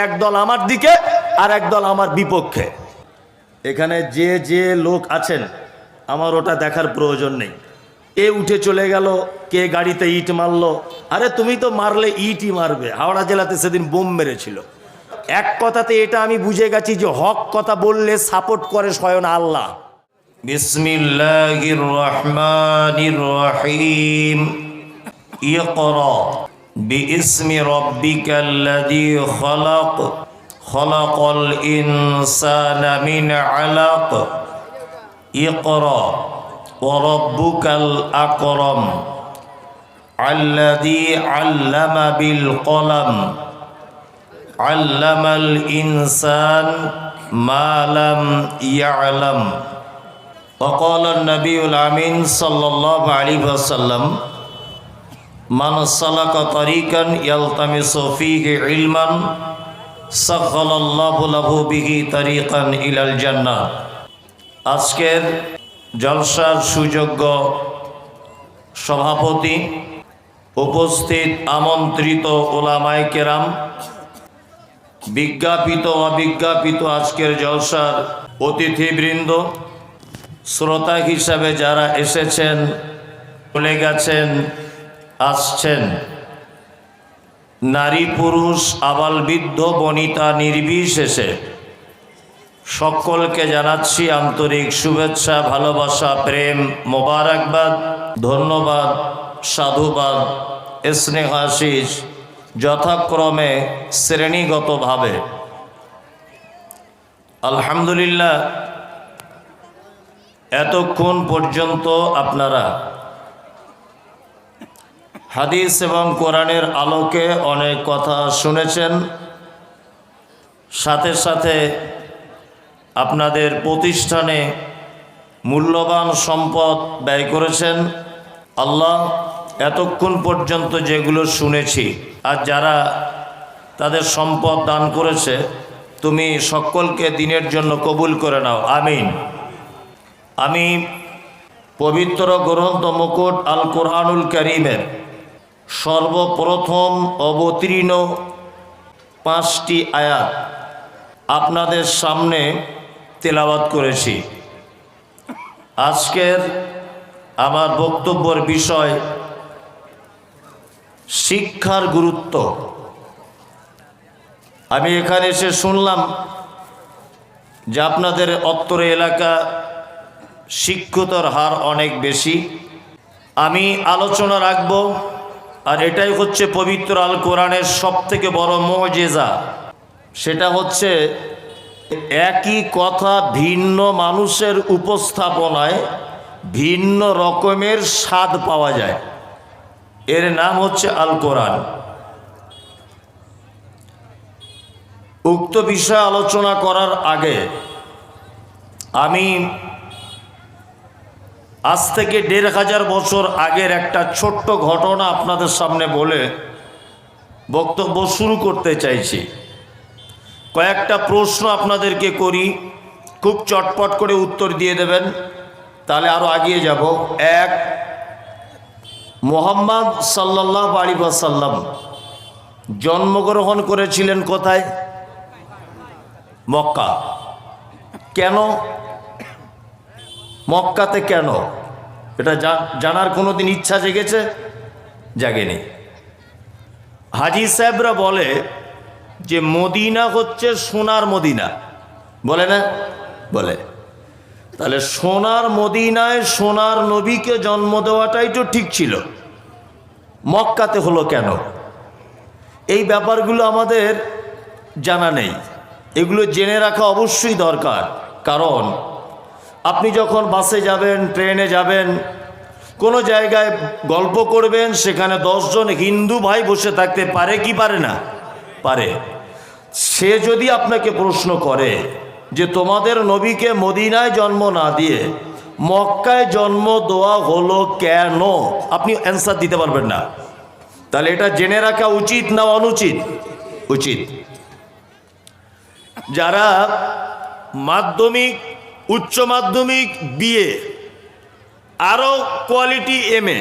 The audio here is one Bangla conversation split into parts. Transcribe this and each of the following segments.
একদল আমার দিকে আর একদল আমার বিপক্ষে। এখানে যে যে লোক আছেন আমার ওটা দেখার প্রয়োজন নেই। এ উঠে চলে গেল, কে গাড়িতে ইট মারলো। আরে তুমি তো মারলে ইটই মারবে। হাওড়া জেলাতে সেদিন বোম মেরেছিল। এক কথাতে এটা আমি বুঝে গেছি যে হক কথা বললে সাপোর্ট করে স্বয়ং আল্লাহ। বিসমিল্লাহির রহমানির রহিম। ইকরা বিইসমি রাব্বিকাল্লাযী খলাক খলাকাল ইনসানা মিন আলাক ইকরা ওয়া রাব্বুকাল আকরাম আল্লাযী আল্লামা বিল কলম আল্লামাল ইনসান মা লাম ইয়ালাম। وقال النبي الأمين صلى الله عليه وسلم من سلك طريقا يلتمس فيه علما سهل الله له به طريقا إلى الجنة। আজকের জলসার সুযোগ্য সভাপতি, উপস্থিত আমন্ত্রিত ওলামায়ে কেরাম, বিজ্ঞাপিত অবিজ্ঞাপিত আজকের জলসার অতিথিবৃন্দ, শ্রোতা হিসাবে যারা এসেছেন, চলে গেছেন, আসছেন, নারী পুরুষ আবাল বৃদ্ধ বনিতা নির্বিশেষে সকলকে জানাচ্ছি আন্তরিক শুভেচ্ছা, ভালোবাসা, প্রেম, মোবারকবাদ, ধন্যবাদ, সাধুবাদ, স্নেহ আশিস যথাক্রমে শ্রেণীগতভাবে। আলহামদুলিল্লাহ, এতক্ষণ পর্যন্ত আপনারা হাদিস এবং কোরআনের আলোকে অনেক কথা শুনেছেন, সাথে সাথে আপনাদের প্রতিষ্ঠানে মূল্যবান সম্পদ ব্যয় করেছেন। আল্লাহ এতক্ষণ পর্যন্ত যেগুলো শুনেছি আর যারা তাদের সম্পদ দান করেছে, তুমি সকলকে দিনের জন্য কবুল করে নাও, আমিন। আমি পবিত্র গ্রন্থ মুকুট আল কোরআনুল কারীমের সর্বপ্রথম অবতীর্ণ 5টি আয়াত আপনাদের সামনে তেলাওয়াত করেছি। আজকের আমার বক্তব্যের বিষয় শিক্ষার গুরুত্ব। আমি এখানে এসে শুনলাম যে আপনাদের অত্তর এলাকা শিক্ষিতর হার অনেক বেশি। আমি আলোচনা রাখব, আর এটাই হচ্ছে পবিত্র আল কোরআনের সবথেকে বড় মুজিজা। সেটা হচ্ছে একই কথা ভিন্ন মানুষের উপস্থাপনায় ভিন্ন রকমের স্বাদ পাওয়া যায়। এর নাম হচ্ছে আল কোরআন। উক্ত বিষয় আলোচনা করার আগে আমি আজ থেকে 1500 বছর আগের একটা ছোট্ট ঘটনা আপনাদের সামনে বলে বক্তব্য শুরু করতে চাইছি। কয়েকটা প্রশ্ন আপনাদেরকে করি, খুব চটপট করে উত্তর দিয়ে দেবেন, তাহলে আরও এগিয়ে যাব। এক, মুহাম্মদ সাল্লাল্লাহু আলাইহি ওয়াসাল্লাম জন্মগ্রহণ করেছিলেন কোথায়? মক্কা। কেন মক্কাতে? কেন এটা জানার কোনোদিন ইচ্ছা জেগেছে? জাগেনি। হাজি সাহেবরা বলে যে মদিনা হচ্ছে সোনার মদিনা, বলে না? বলে। তাহলে সোনার মদিনায় সোনার নবীকে জন্ম দেওয়াটাই তো ঠিক ছিল, মক্কাতে হলো কেন? এই ব্যাপারগুলো আমাদের জানা নেই, এগুলো জেনে রাখা অবশ্যই দরকার। কারণ আপনি যখন বাসে যাবেন, ট্রেনে যাবেন, কোনো জায়গায় গল্প করবেন, সেখানে 10 জন হিন্দু ভাই বসে থাকতে পারে কি পারে না? পারে। সে যদি আপনাকে প্রশ্ন করে যে তোমাদের নবীকে মদিনায় জন্ম না দিয়ে মক্কায় জন্ম দেওয়া হলো কেন, আপনি অ্যান্সার দিতে পারবেন না। তাহলে এটা জেনে রাখা উচিত না অনুচিত? উচিত। যারা মাধ্যমিক, উচ্চ মাধ্যমিক, বিএ, আরও কোয়ালিটি এমএ,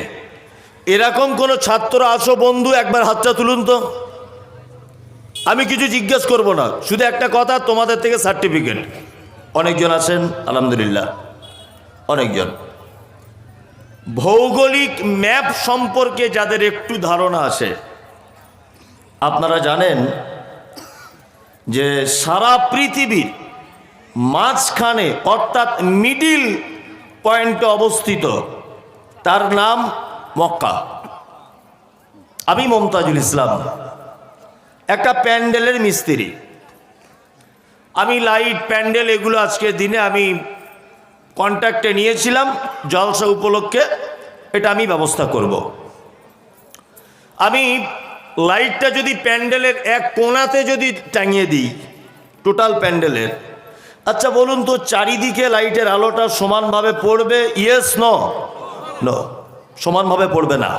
এরকম কোনো ছাত্র আছো বন্ধু? একবার হাতটা তুলুন তো। আমি কিছু জিজ্ঞেস করব না, শুধু একটা কথা, তোমাদের থেকে সার্টিফিকেট। অনেকজন আছেন আলহামদুলিল্লাহ, অনেকজন। ভৌগোলিক ম্যাপ সম্পর্কে যাদের একটু ধারণা আছে, আপনারা জানেন যে সারা পৃথিবীর মাঝখানে অর্থাৎ মিডিল পয়েন্টে অবস্থিত, তার নাম মক্কা। আমি মমতাজুল ইসলাম, একটা প্যান্ডেলের মিস্ত্রি। আমি লাইট, প্যান্ডেল এগুলো আজকের দিনে আমি কন্ট্রাক্টে নিয়েছিলাম জলসা উপলক্ষে, এটা আমি ব্যবস্থা করব। আমি লাইটটা যদি প্যান্ডেলের এক কোণাতে যদি টাঙিয়ে দিই টোটাল প্যান্ডেলের, আচ্ছা বলুন তো চারিদিকে লাইটের আলোটা সমানভাবে পড়বে? Yes no? নো, সমানভাবে পড়বে না।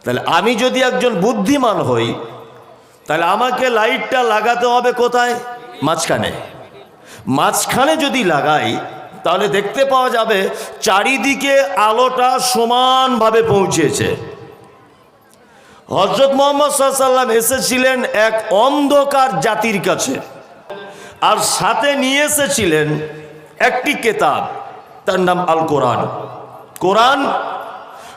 তাহলে আমি যদি একজন বুদ্ধিমান হই, তাহলে আমাকে লাইটটা লাগাতে হবে কোথায়? মাঝখানে। মাঝখানে যদি লাগাই তাহলে দেখতে পাওয়া যাবে চারিদিকে আলোটা সমানভাবে পৌঁছেছে। হযরত মুহাম্মদ সাল্লাল্লাহু আলাইহি ওয়াসাল্লাম এসেছিলেন এক অন্ধকার জাতির কাছে, আর সাথে নিয়ে এসেছিলেন একটি কিতাব, তার নাম আল কোরআন।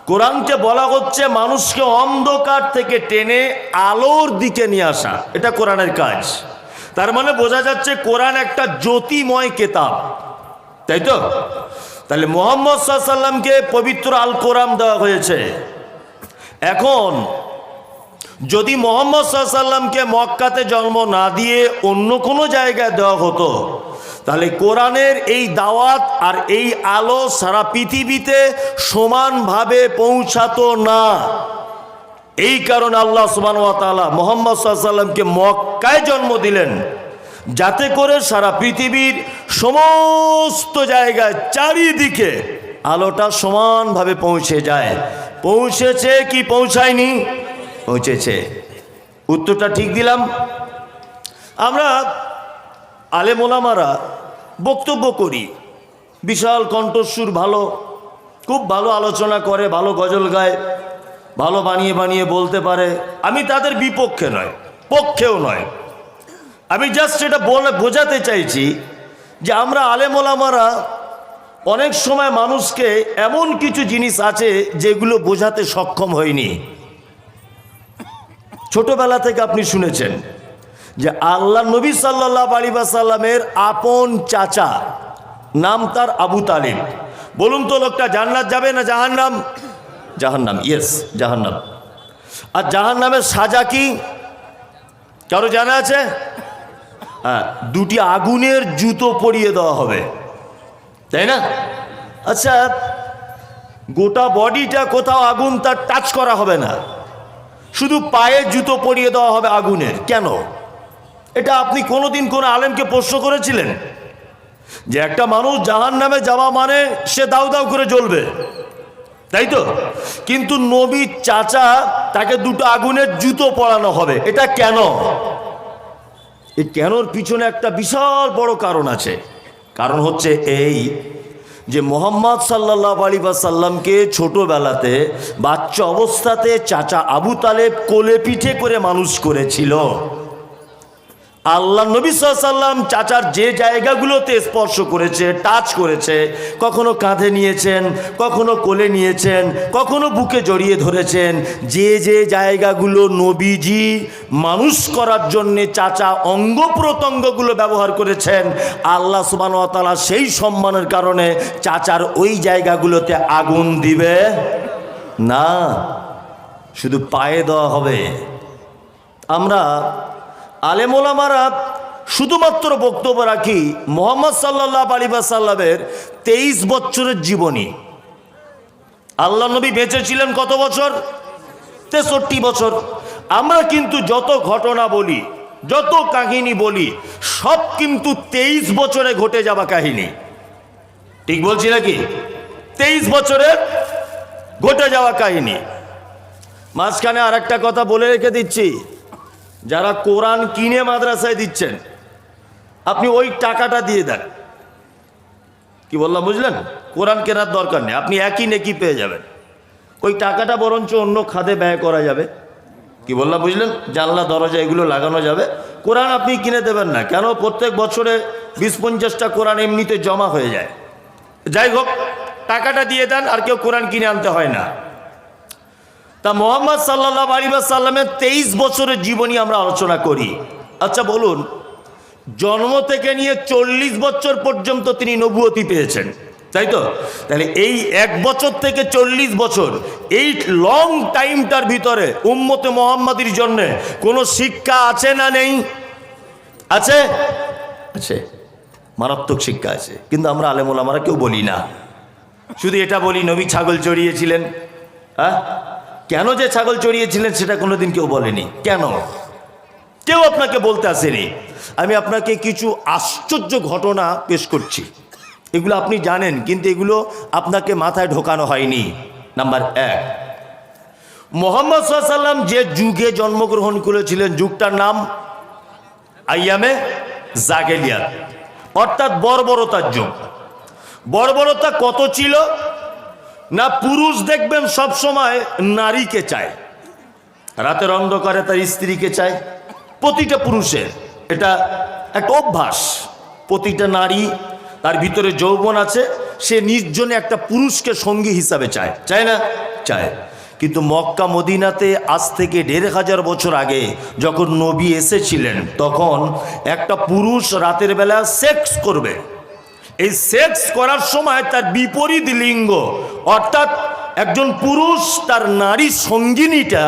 কোরআনকে বলা হচ্ছে মানুষকে অন্ধকার থেকে টেনে আলোর দিকে নিয়ে আসা, এটা কোরআনের কাজ। তার মানে বোঝা যাচ্ছে কোরআন একটা জ্যোতিময় কিতাব, তাই তো? তাহলে মুহাম্মদ সাল্লাল্লাহু আলাইহি ওয়াসাল্লামকে পবিত্র আল কোরআন দেওয়া হয়েছে। এখন যদি মুহাম্মদ সাল্লাল্লাহু আলাইহি ওয়াসাল্লামকে মক্কাতে জন্ম না দিয়ে অন্য কোনো জায়গায় দেওয়া হতো, তাহলে কোরআনের এই দাওয়াত আর এই আলো সারা পৃথিবীতে সমানভাবে পৌঁছাতো না। এই কারণে আল্লাহ সুবহানাহু ওয়া তাআলা মুহাম্মদ সাল্লাল্লাহু আলাইহি ওয়াসাল্লামকে মক্কায় জন্ম দিলেন, যাতে করে সারা পৃথিবীর সমস্ত জায়গায় চারিদিকে আলোটা সমানভাবে পৌঁছে যায়। পৌঁছেছে কি পৌঁছায়নি? পৌঁছেছে। উত্তরটা ঠিক দিলাম। আমরা আলেম ওলামারা বক্তব্য করি, বিশাল কণ্ঠস্বর, ভালো, খুব ভালো আলোচনা করে, ভালো গজল গায়, ভালো বানিয়ে বানিয়ে বলতে পারে। আমি তাদের বিপক্ষে নয়, পক্ষেও নয়। আমি জাস্ট এটা বোঝাতে চাইছি যে আমরা আলেম ওলামারা অনেক সময় মানুষকে এমন কিছু জিনিস আছে যেগুলো বোঝাতে সক্ষম হয়নি। ছোটবেলা থেকে আপনি শুনেছেন যে আল্লাহ নবী সাল্লাল্লাহু আলাইহি ওয়াসাল্লামের আপন চাচা, নাম তার আবু তালিব। বলুন তো লোকটা জান্নাত যাবে না জাহান্নাম? জাহান্নাম, ইয়েস জাহান্নাম। আর জাহান্নামের সাজা কি কারো জানা আছে? হ্যাঁ, দুটি আগুনের জুতো পরিয়ে দেওয়া হবে, তাই না? আচ্ছা, গোটা বডিটা কোথাও আগুন তার টাচ করা হবে না, শুধু পায়ে জুতো পরিয়ে দেওয়া হবে আগুনের। কেন? এটা আপনি কোনোদিন কোনো আলেমকে প্রশ্ন করেছিলেন যে একটা মানুষ জাহান্নামে যাওয়া মানে সে দাউ দাউ করে জ্বলবে, তাই তো? কিন্তু নবীর চাচা তাকে দুটো আগুনের জুতো পরানো হবে, এটা কেন? এই কেনর পিছনে একটা বিশাল বড় কারণ আছে। কারণ হচ্ছে এই যে মুহাম্মদ সাল্লাল্লাহু আলাইহি ওয়াসাল্লামকে ছোটবেলাতে বাচ্চা অবস্থাতে চাচা আবু তালেব কোলে পিঠে করে মানুষ করেছিল। আল্লাহ নবী সাল্লাল্লাহু আলাইহি ওয়াসাল্লাম চাচার যে জায়গাগুলোতে স্পর্শ করেছে, টাচ করেছে, কখনো কাঁধে নিয়েছেন, কখনো কোলে নিয়েছেন, কখনো বুকে জড়িয়ে ধরেছেন, যে যে জায়গাগুলো নবীজি মানুষ করার জন্যে চাচা অঙ্গ প্রত্যঙ্গগুলো ব্যবহার করেছেন, আল্লাহ সুবহানাহু ওয়া তাআলা সেই সম্মানের কারণে চাচার ওই জায়গাগুলোতে আগুন দিবে না, শুধু পায়ে দেওয়া হবে। আমরা আলেম ওলামারা শুধুমাত্র বক্তব্য রাখি মুহাম্মদ সাল্লাল্লাহু আলাইহি ওয়াসাল্লামের 23 বছরের জীবনী। আল্লাহ নবী বেঁচে ছিলেন কত বছর? 63 বছর। আমরা কিন্তু যত ঘটনা বলি, যত কাহিনী বলি, সব কিন্তু 23 বছরে ঘটে যাওয়া কাহিনী। ঠিক বলছি নাকি? 23 বছরে ঘটে যাওয়া কাহিনী। মাঝখানে আর একটা কথা বলে রেখে দিচ্ছি, যারা কোরআন কিনে মাদ্রাসায় দিচ্ছেন, আপনি ওই টাকাটা দিয়ে দেন। কি বললাম বুঝলেন? কোরআন কেনার দরকার নেই, আপনি একই নেকি পেয়ে যাবেন। ওই টাকাটা বরঞ্চ অন্য খাতে ব্যয় করা যাবে, কি বললাম বুঝলেন? জানলা দরজা এগুলো লাগানো যাবে। কোরআন আপনি কিনে দেবেন না কেন? প্রত্যেক বছরে 20-50টা কোরআন এমনিতে জমা হয়ে যায়। যাই হোক, টাকাটা দিয়ে দেন, আর কেউ কোরআন কিনে আনতে হয় না। তা মুহাম্মদ সাল্লাল্লাহু আলাইহি ওয়াসাল্লামের 23 বছরের জীবনী আমরা আলোচনা করি। আচ্ছা বলুন, জন্ম থেকে নিয়ে 40 বছর পর্যন্ত তিনি নবুয়তি পেয়েছেন, তাই তো? তাহলে এই 1 বছর থেকে 40 বছর, এই লং টাইমটার ভিতরে উম্মতে মুহাম্মাদির জন্য কোনো শিক্ষা আছে না নেই? আছে, আছে, মারাত্মক শিক্ষা আছে। কিন্তু আমরা আলেম ওলামারা কেউ বলি না, শুধু এটা বলি নবী ছাগল চড়িয়েছিলেন। হ্যাঁ, কেন যে ছাগল চড়িয়েছিলেন সেটা কোনোদিন কেউ বলেনি। কেন? কেউ আপনাকে বলতে আসেনি। আমি আপনাকে কিছু আশ্চর্য ঘটনা পেশ করছি, এগুলো আপনি জানেন কিন্তু এগুলো আপনাকে মাথায় ঢোকানো হয়নি। নাম্বার 1, মুহাম্মদ সাল্লাল্লাহু আলাইহি ওয়াসাল্লাম যে যুগে জন্মগ্রহণ করেছিলেন যুগটার নাম আইয়ামে জাহেলিয়াত, অর্থাৎ বর্বরতার যুগ। বর্বরতা কত ছিল না, পুরুষ দেখবেন সব সময় নারীকে চায়, রাতের অন্ধকারে তার স্ত্রীকে চায়। প্রতিটা পুরুষের এটা একটা অভ্যাস। প্রতিটা নারী, তার ভিতরে যৌবন আছে, সে নির্জনে একটা পুরুষকে সঙ্গী হিসাবে চায়, চায় না? চায়। কিন্তু মক্কা মদিনাতে আজ থেকে 1500 বছর আগে যখন নবী এসেছিলেন, তখন একটা পুরুষ রাতের বেলা সেক্স করবে। এই সেক্স করার সময় তার বিপরীত লিঙ্গ, অর্থাৎ একজন পুরুষ তার নারী সঙ্গিনীটা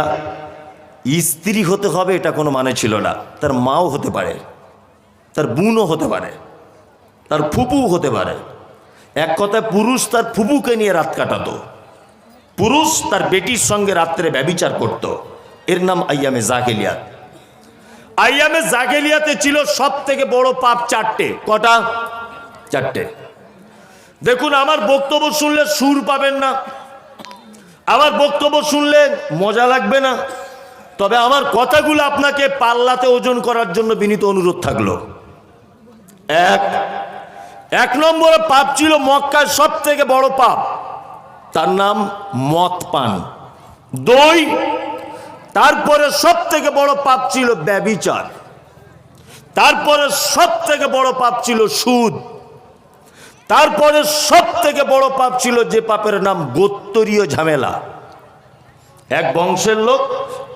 স্ত্রী হতে হবে, এটা কোনো মানে ছিল না। তার মাও হতে পারে, তার বোনও হতে পারে, তার ফুপুও হতে পারে। এক কথায় পুরুষ তার ফুপুকে নিয়ে রাত কাটাতো, পুরুষ তার বেটির সঙ্গে রাত্রে ব্যভিচার করত। এর নাম আইয়ামে জাহেলিয়াত। আইয়ামে জাহেলিয়াতে ছিল সব থেকে বড় পাপ 4টে। কটা? 4টে। দেখুন, আমার বক্তব্য শুনলে সুর পাবেন না, আমার বক্তব্য শুনলে মজা লাগবে না, তবে আমার কথাগুলো আপনাকে পাল্লাতে ওজন করার জন্য বিনীত অনুরোধ থাকলো। এক নম্বরে পাপ ছিল মক্কার সব থেকে বড় পাপ, তার নাম মদ পান। 2, তারপরে সব থেকে বড় পাপ ছিল ব্যভিচার। তারপরে সব থেকে বড় পাপ ছিল সুদ। তারপরে সব থেকে বড় পাপ ছিল যে পাপের নাম গোত্তরীয় ঝামেলা। এক বংশের লোক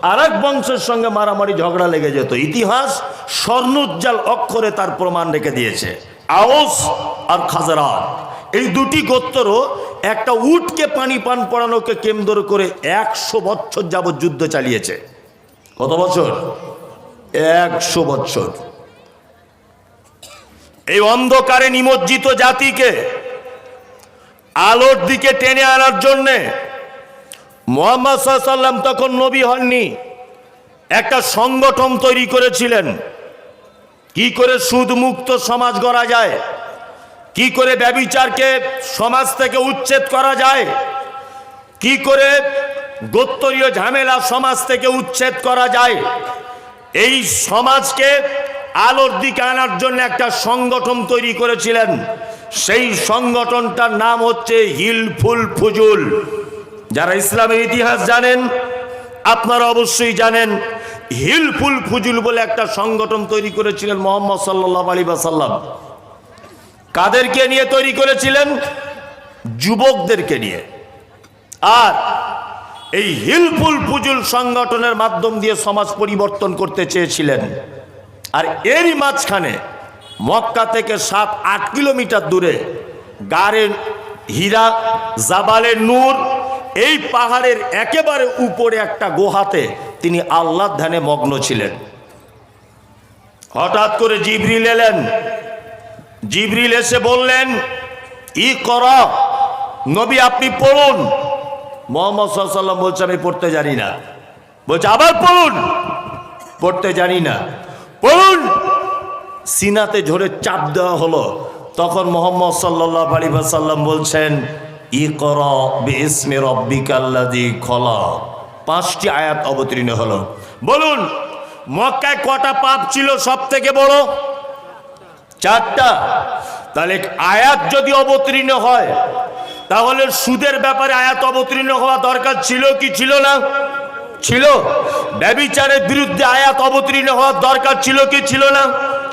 আর এক বংশের সঙ্গে মারামারি ঝগড়া লেগে যেত। ইতিহাস স্বর্ণোজ্জ্বল অক্ষরে তার প্রমাণ রেখে দিয়েছে। আওস আর খাজরাত, এই দুটি গোত্র একটা উটকে পানি পান পড়ানোকে কেন্দ্র করে 100 বছর যাবৎ যুদ্ধ চালিয়েছে। কত বছর? 100 বছর। এই অন্ধকারে নিমজ্জিত জাতিকে আলোর দিকে টেনে আনার জন্যে মুহাম্মদ সাল্লাল্লাহু আলাইহি ওয়াসাল্লাম তখন নবী হননি, একটা সংগঠন তৈরি করেছিলেন। কি করে সুদ মুক্ত সমাজ গড়া যায়, কি করে ব্যভিচারকে সমাজ থেকে উচ্ছেদ করা যায়, কি করে গোত্তরীয় ঝামেলা সমাজ থেকে উচ্ছেদ করা যায়, এই সমাজকে আলোর দিকে আনার জন্য একটা সংগঠন তৈরি করেছিলেন। সেই সংগঠনটার নাম হচ্ছে হিলফুল ফুজুল। যারা ইসলামের ইতিহাস জানেন আপনারা অবশ্যই জানেন, হিলফুল ফুজুল বলে একটা সংগঠন তৈরি করেছিলেন মুহাম্মদ সাল্লাল্লাহু আলাইহি ওয়াসাল্লাম। কাদেরকে নিয়ে তৈরি করেছিলেন? যুবকদেরকে নিয়ে। আর এই হিলফুল ফুজুল সংগঠনের মাধ্যম দিয়ে সমাজ পরিবর্তন করতে চেয়েছিলেন। আর এরই মাঝখানে মক্কা থেকে 7-8 কিলোমিটার দূরে গারে হীরা, জাবালে নূর, এই পাহাড়ের একেবারে উপরে একটা গুহাতে তিনি আল্লাহর ধ্যানে মগ্ন ছিলেন। হঠাৎ করে জিবরিল এলেন। জিবরিল এসে বললেন, ইকরা, নবী আপনি পড়ুন। মুহাম্মদ সাল্লাল্লাহু আলাইহি ওয়াসাল্লাম বলছে আমি পড়তে জানি না। বলছে আবার পড়ুন। পড়তে জানি না, পড়ুন। সিনাতে ঝরে চাপ দেওয়া হলো। তখন মুহাম্মদ সাল্লাল্লাহু আলাইহি ওয়াসাল্লাম বলছেন, ইকরা বিইসমি রাব্বিকাল্লাযী খলাক। 5টি আয়াত অবতীর্ণ হলো। বলুন, মক্কায় কটা পাপ ছিল সব থেকে বড়? 4টা। তাহলে আয়াত যদি অবতীর্ণ হয়, তাহলে সুদের ব্যাপারে আয়াত অবতীর্ণ হওয়া দরকার ছিল কি ছিল না? ছিল। ব্যভিচারের বিরুদ্ধে আয়াত অবতীর্ণ হওয়ার দরকার ছিল কি ছিল না?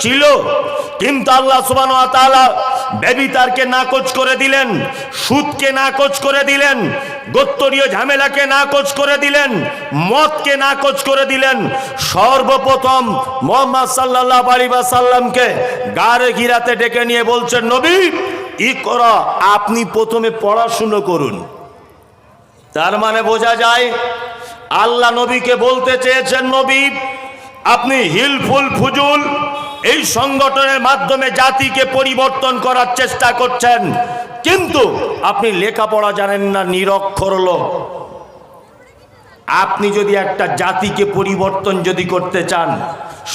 ছিল। কিন্তু আল্লাহ সুবহানাহু ওয়া তাআলা ব্যভিচারকে নাকচ করে দিলেন, সুদকে নাকচ করে দিলেন, গোত্রীয় ঝামেলাকে নাকচ করে দিলেন, মদকে নাকচ করে দিলেন। সর্বপ্রথম মুহাম্মদ সাল্লাল্লাহু আলাইহি ওয়াসাল্লামকে গারে হিরাতে ডেকে নিয়ে বলছেন, নবী ইকরা, আপনি প্রথমে পড়াশুনো করুন। তার মানে বোঝা যায় আল্লাহ নবীকে বলতে চেয়েছেন, নবী আপনি হিলফুল ফুজুল এই সংগঠনের মাধ্যমে জাতিকে পরিবর্তন করার চেষ্টা করছেন, কিন্তু আপনি লেখাপড়া জানেন না, নিরক্ষর লোক। আপনি যদি একটা জাতিকে পরিবর্তন যদি করতে চান,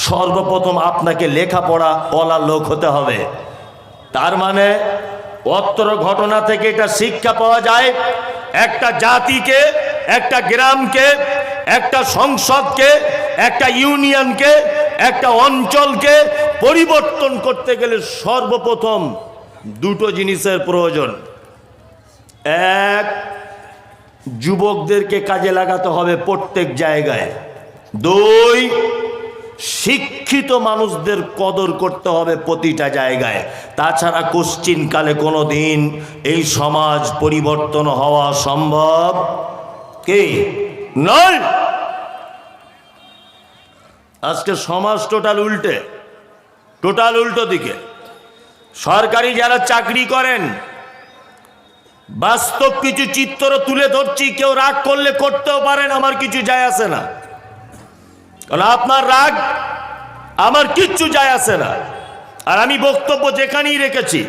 সর্বপ্রথম আপনাকে লেখাপড়া ওয়ালা লোক হতে হবে। তার মানে অত্র ঘটনা থেকে এটা শিক্ষা পাওয়া যায়, একটা জাতিকে, একটা গ্রামকে, একটা সংসদকে, একটা ইউনিয়নকে, একটা অঞ্চলকে পরিবর্তন করতে গেলে সর্বপ্রথম দুটো জিনিসের প্রয়োজন। এক, যুবকদেরকে কাজে লাগাতে হবে প্রত্যেক জায়গায়। দুই, শিক্ষিত মানুষদের কদর করতে হবে প্রতিটা জায়গায়। তাছাড়া কোশ্চিনকালে কোনো দিন এই সমাজ পরিবর্তন হওয়া সম্ভব কি নয়। আজকে সমাজ টোটাল উল্টো দিকে। সরকারি যারা চাকরি করেন, বাস্তব কিছু চিত্র তুলে ধরছি, কেউ রাগ করলে করতেও পারেন, আমার কিছু যায় আসে না, কারণ আপনার রাগ আমার কিচ্ছু যায় আসে না। আর আমি বক্তব্য যেখানেই রেখেছি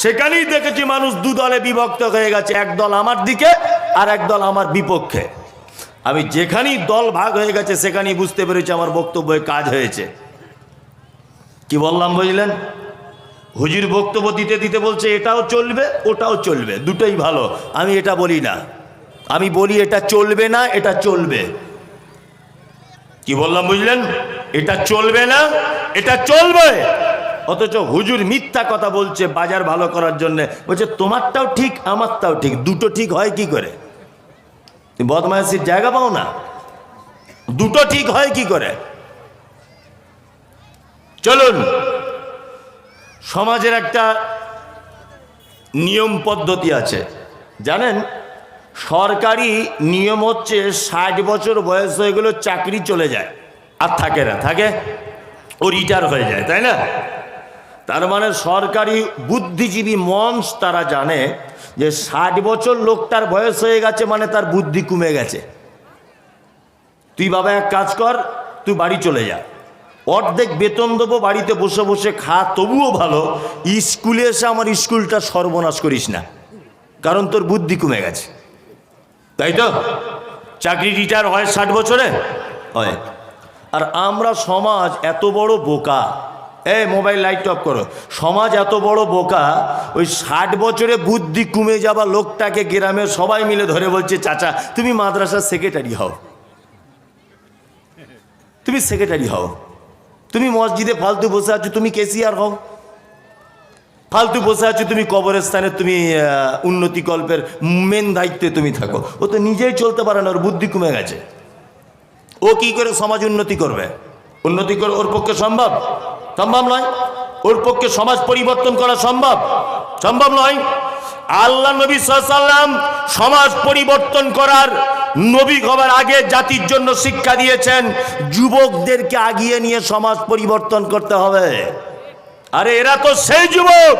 সেখানেই দেখেছি মানুষ দু দলে বিভক্ত হয়ে গেছে, এক দল আমার দিকে আর এক দল আমার বিপক্ষে। আমি যেখানেই দল ভাগ হয়ে গেছে সেখানেই বুঝতে পেরেছি আমার বক্তব্যে কাজ হয়েছে। কি বললাম বুঝলেন? হুজুর বক্তব্য দিতে দিতে বলছে এটাও চলবে ওটাও চলবে, দুটোই ভালো। আমি এটা বলি না, আমি বলি এটা চলবে না, এটা চলবে। কি বললাম বুঝলেন? এটা চলবে না, এটা চলবে। অথচ হুজুর মিথ্যা কথা বলছে বাজার ভালো করার জন্য, বলছে তোমারটাও ঠিক আমারটাও ঠিক, দুটো ঠিক হয় কি করে? বদমাইশির জায়গা পাও না, দুটো ঠিক হয় কি করে? চলুন, সমাজের একটা নিয়ম পদ্ধতি আছে জানেন। সরকারি নিয়ম হচ্ছে 60 বছর বয়স হয়ে গেলে চাকরি চলে যায়, আর থাকে না, থাকে ও রিটায়ার হয়ে যায়, তাই না? তার মানে সরকারি বুদ্ধিজীবী মঞ্চ তারা জানে যে 60 বছর লোকটার বয়স হয়ে গেছে মানে তার বুদ্ধি কমে গেছে। তুই বাবা এক কাজ কর, তুই বাড়ি চলে যা, অর্ধেক বেতন দেবো, বাড়িতে বসে বসে খা, তবুও ভালো। স্কুলে এসে আমার স্কুলটা সর্বনাশ করিস না, কারণ তোর বুদ্ধি কমে গেছে, তাই তো? চাকরি রিটায়ার হয় 60 বছরে হয়। আর আমরা সমাজ এত বড় বোকা, মোবাইল লাইট অফ করো, সমাজ এত বড় বোকা, ওই 60 বছরে বুদ্ধি কমে যাওয়া লোকটাকে গ্রামের সবাই মিলে ধরে বলছে, চাচা তুমি মাদ্রাসার সেক্রেটারি হও, তুমি সেক্রেটারি হও, তুমি মসজিদে ফালতু বসে আছো, তুমি কেসিয়ার হও, ফালতু বসে আছো তুমি কবরস্থানে, তুমি উন্নতি কল্পের মেন দায়িত্বে তুমি থাকো। ও তো নিজেই চলতে পারে না, ওর বুদ্ধি কমে গেছে। ও কি করে সমাজ উন্নতি করবে? উন্নতি করে ওর পক্ষে সম্ভব? সম্ভব নয়। ওর পক্ষে সমাজ পরিবর্তন করা সম্ভব? সম্ভব নয়। আল্লাহ নবী সাল্লাল্লাহু আলাইহি ওয়াসাল্লাম সমাজ পরিবর্তন করার, নবী হবার আগে জাতির জন্য শিক্ষা দিয়েছেন, যুবকদেরকে আগিয়ে নিয়ে সমাজ পরিবর্তন করতে হবে। আরে এরা তো সেই যুবক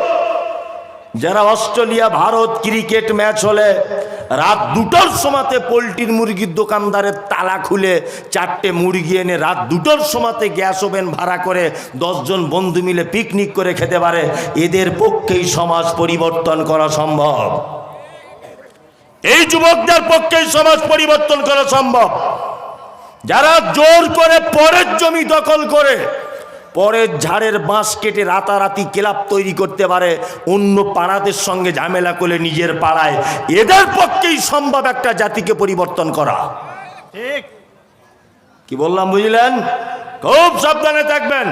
যারা অস্ট্রেলিয়া ভারত ক্রিকেট ম্যাচ হলে রাত 2টোর সময়তে পোলট্রির মুরগির দোকানদারের তালা খুলে 4টে মুরগি এনে রাত 2টোর সময়তে গ্যাস ওভেন ভাড়া করে 10 জন বন্ধু মিলে পিকনিক করে খেতে পারে। এদের পক্ষেই সমাজ পরিবর্তন করা সম্ভব। এই যুবকদের পক্ষেই সমাজ পরিবর্তন করা সম্ভব। যারা জোর করে পরের জমি দখল করে, পরের ঝাড়ের বাঁশ কেটে রাতারাতি ক্লাব তৈরি করতে পারে, অন্য পাড়াদের সঙ্গে ঝামেলা করে নিজের পাড়ায়, এদের পক্ষেই সম্ভব একটা জাতিকে পরিবর্তন করা। ঠিক কি বললাম বুঝলেন? খুব সাবধানে থাকবেন।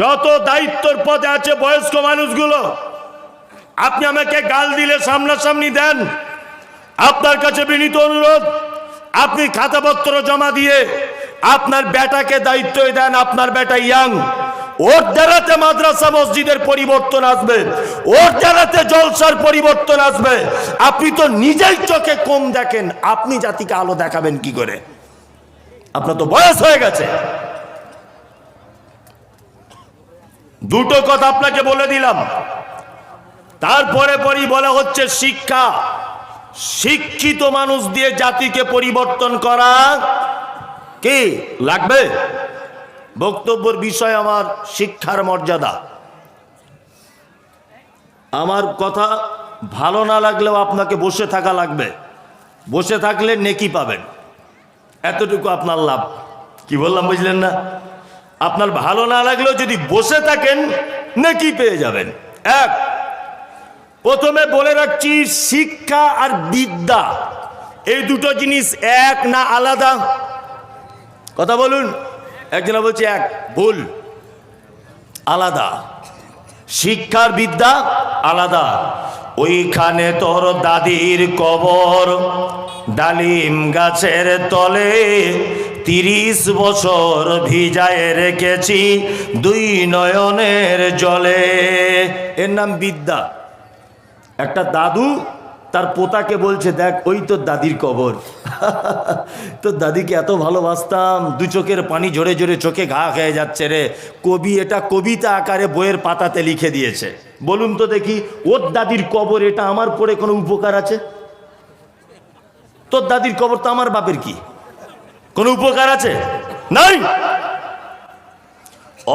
যত দায়িত্বর পদে আছে বয়স্ক মানুষগুলো, আপনি আমাকে গাল দিলে সামনাসামনি দেন। আপনার কাছে বিনীত অনুরোধ, আপনি খাতাপত্র জমা দিয়ে আপনার বেটাকে দায়িত্ব দেন, আপনার বেটা ইয়াং, ওর দ্বারাতে মাদ্রাসা মসজিদের পরিবর্তন আসবে, ওর দ্বারাতে জলসার পরিবর্তন আসবে। আপনি তো নিজেই চোখে কম দেখেন, আপনি জাতিকে আলো দেখাবেন কি করে? আপনার তো বয়স হয়ে গেছে। দুটো কথা আপনাকে বলে দিলাম। তারপরে বলা হচ্ছে শিক্ষা। শিক্ষিত মানুষ দিয়ে জাতিকে পরিবর্তন করা কি লাগবে? বক্তব্যের বিষয় আমার শিক্ষার মর্যাদা। আমার কথা ভালো না লাগলেও আপনাকে বসে থাকা লাগবে, বসে থাকলে নেকি পাবেন, এতটুকু আপনার লাভ। কি বললাম বুঝলেন না? আপনার ভালো না লাগলেও যদি বসে থাকেন নেকি পেয়ে যাবেন। এক, প্রথমে বলে রাখছি, শিক্ষা আর বিদ্যা এই দুটো জিনিস এক না আলাদা? কথা বলুন। একজনা বলছে এক, ভুল, আলাদা। শিক্ষার বিদ্যা আলাদা। ওইখানে তোর দাদির কবর, ডালিম গাছের তলে 30 বছর ভিজায় রেখেছি 2 নয়নের জলে। এর নাম বিদ্যা। একটা দাদু তার পোতাকে বলছে, দেখ ওই তোর দাদির কবর, তোর দাদিকে এত ভালোবাসতাম, 2 চোখের পানি জোরে জোরে চোখে ঘা খেয়ে যাচ্ছে রে। কবি এটা কবিতা আকারে বইয়ের পাতাতে লিখে দিয়েছে। বলুন তো দেখি, ওর দাদির কবর, এটা আমার পড়ে কোনো উপকার আছে? তোর দাদির কবর তো আমার বাপের, কি কোনো উপকার আছে? নাই।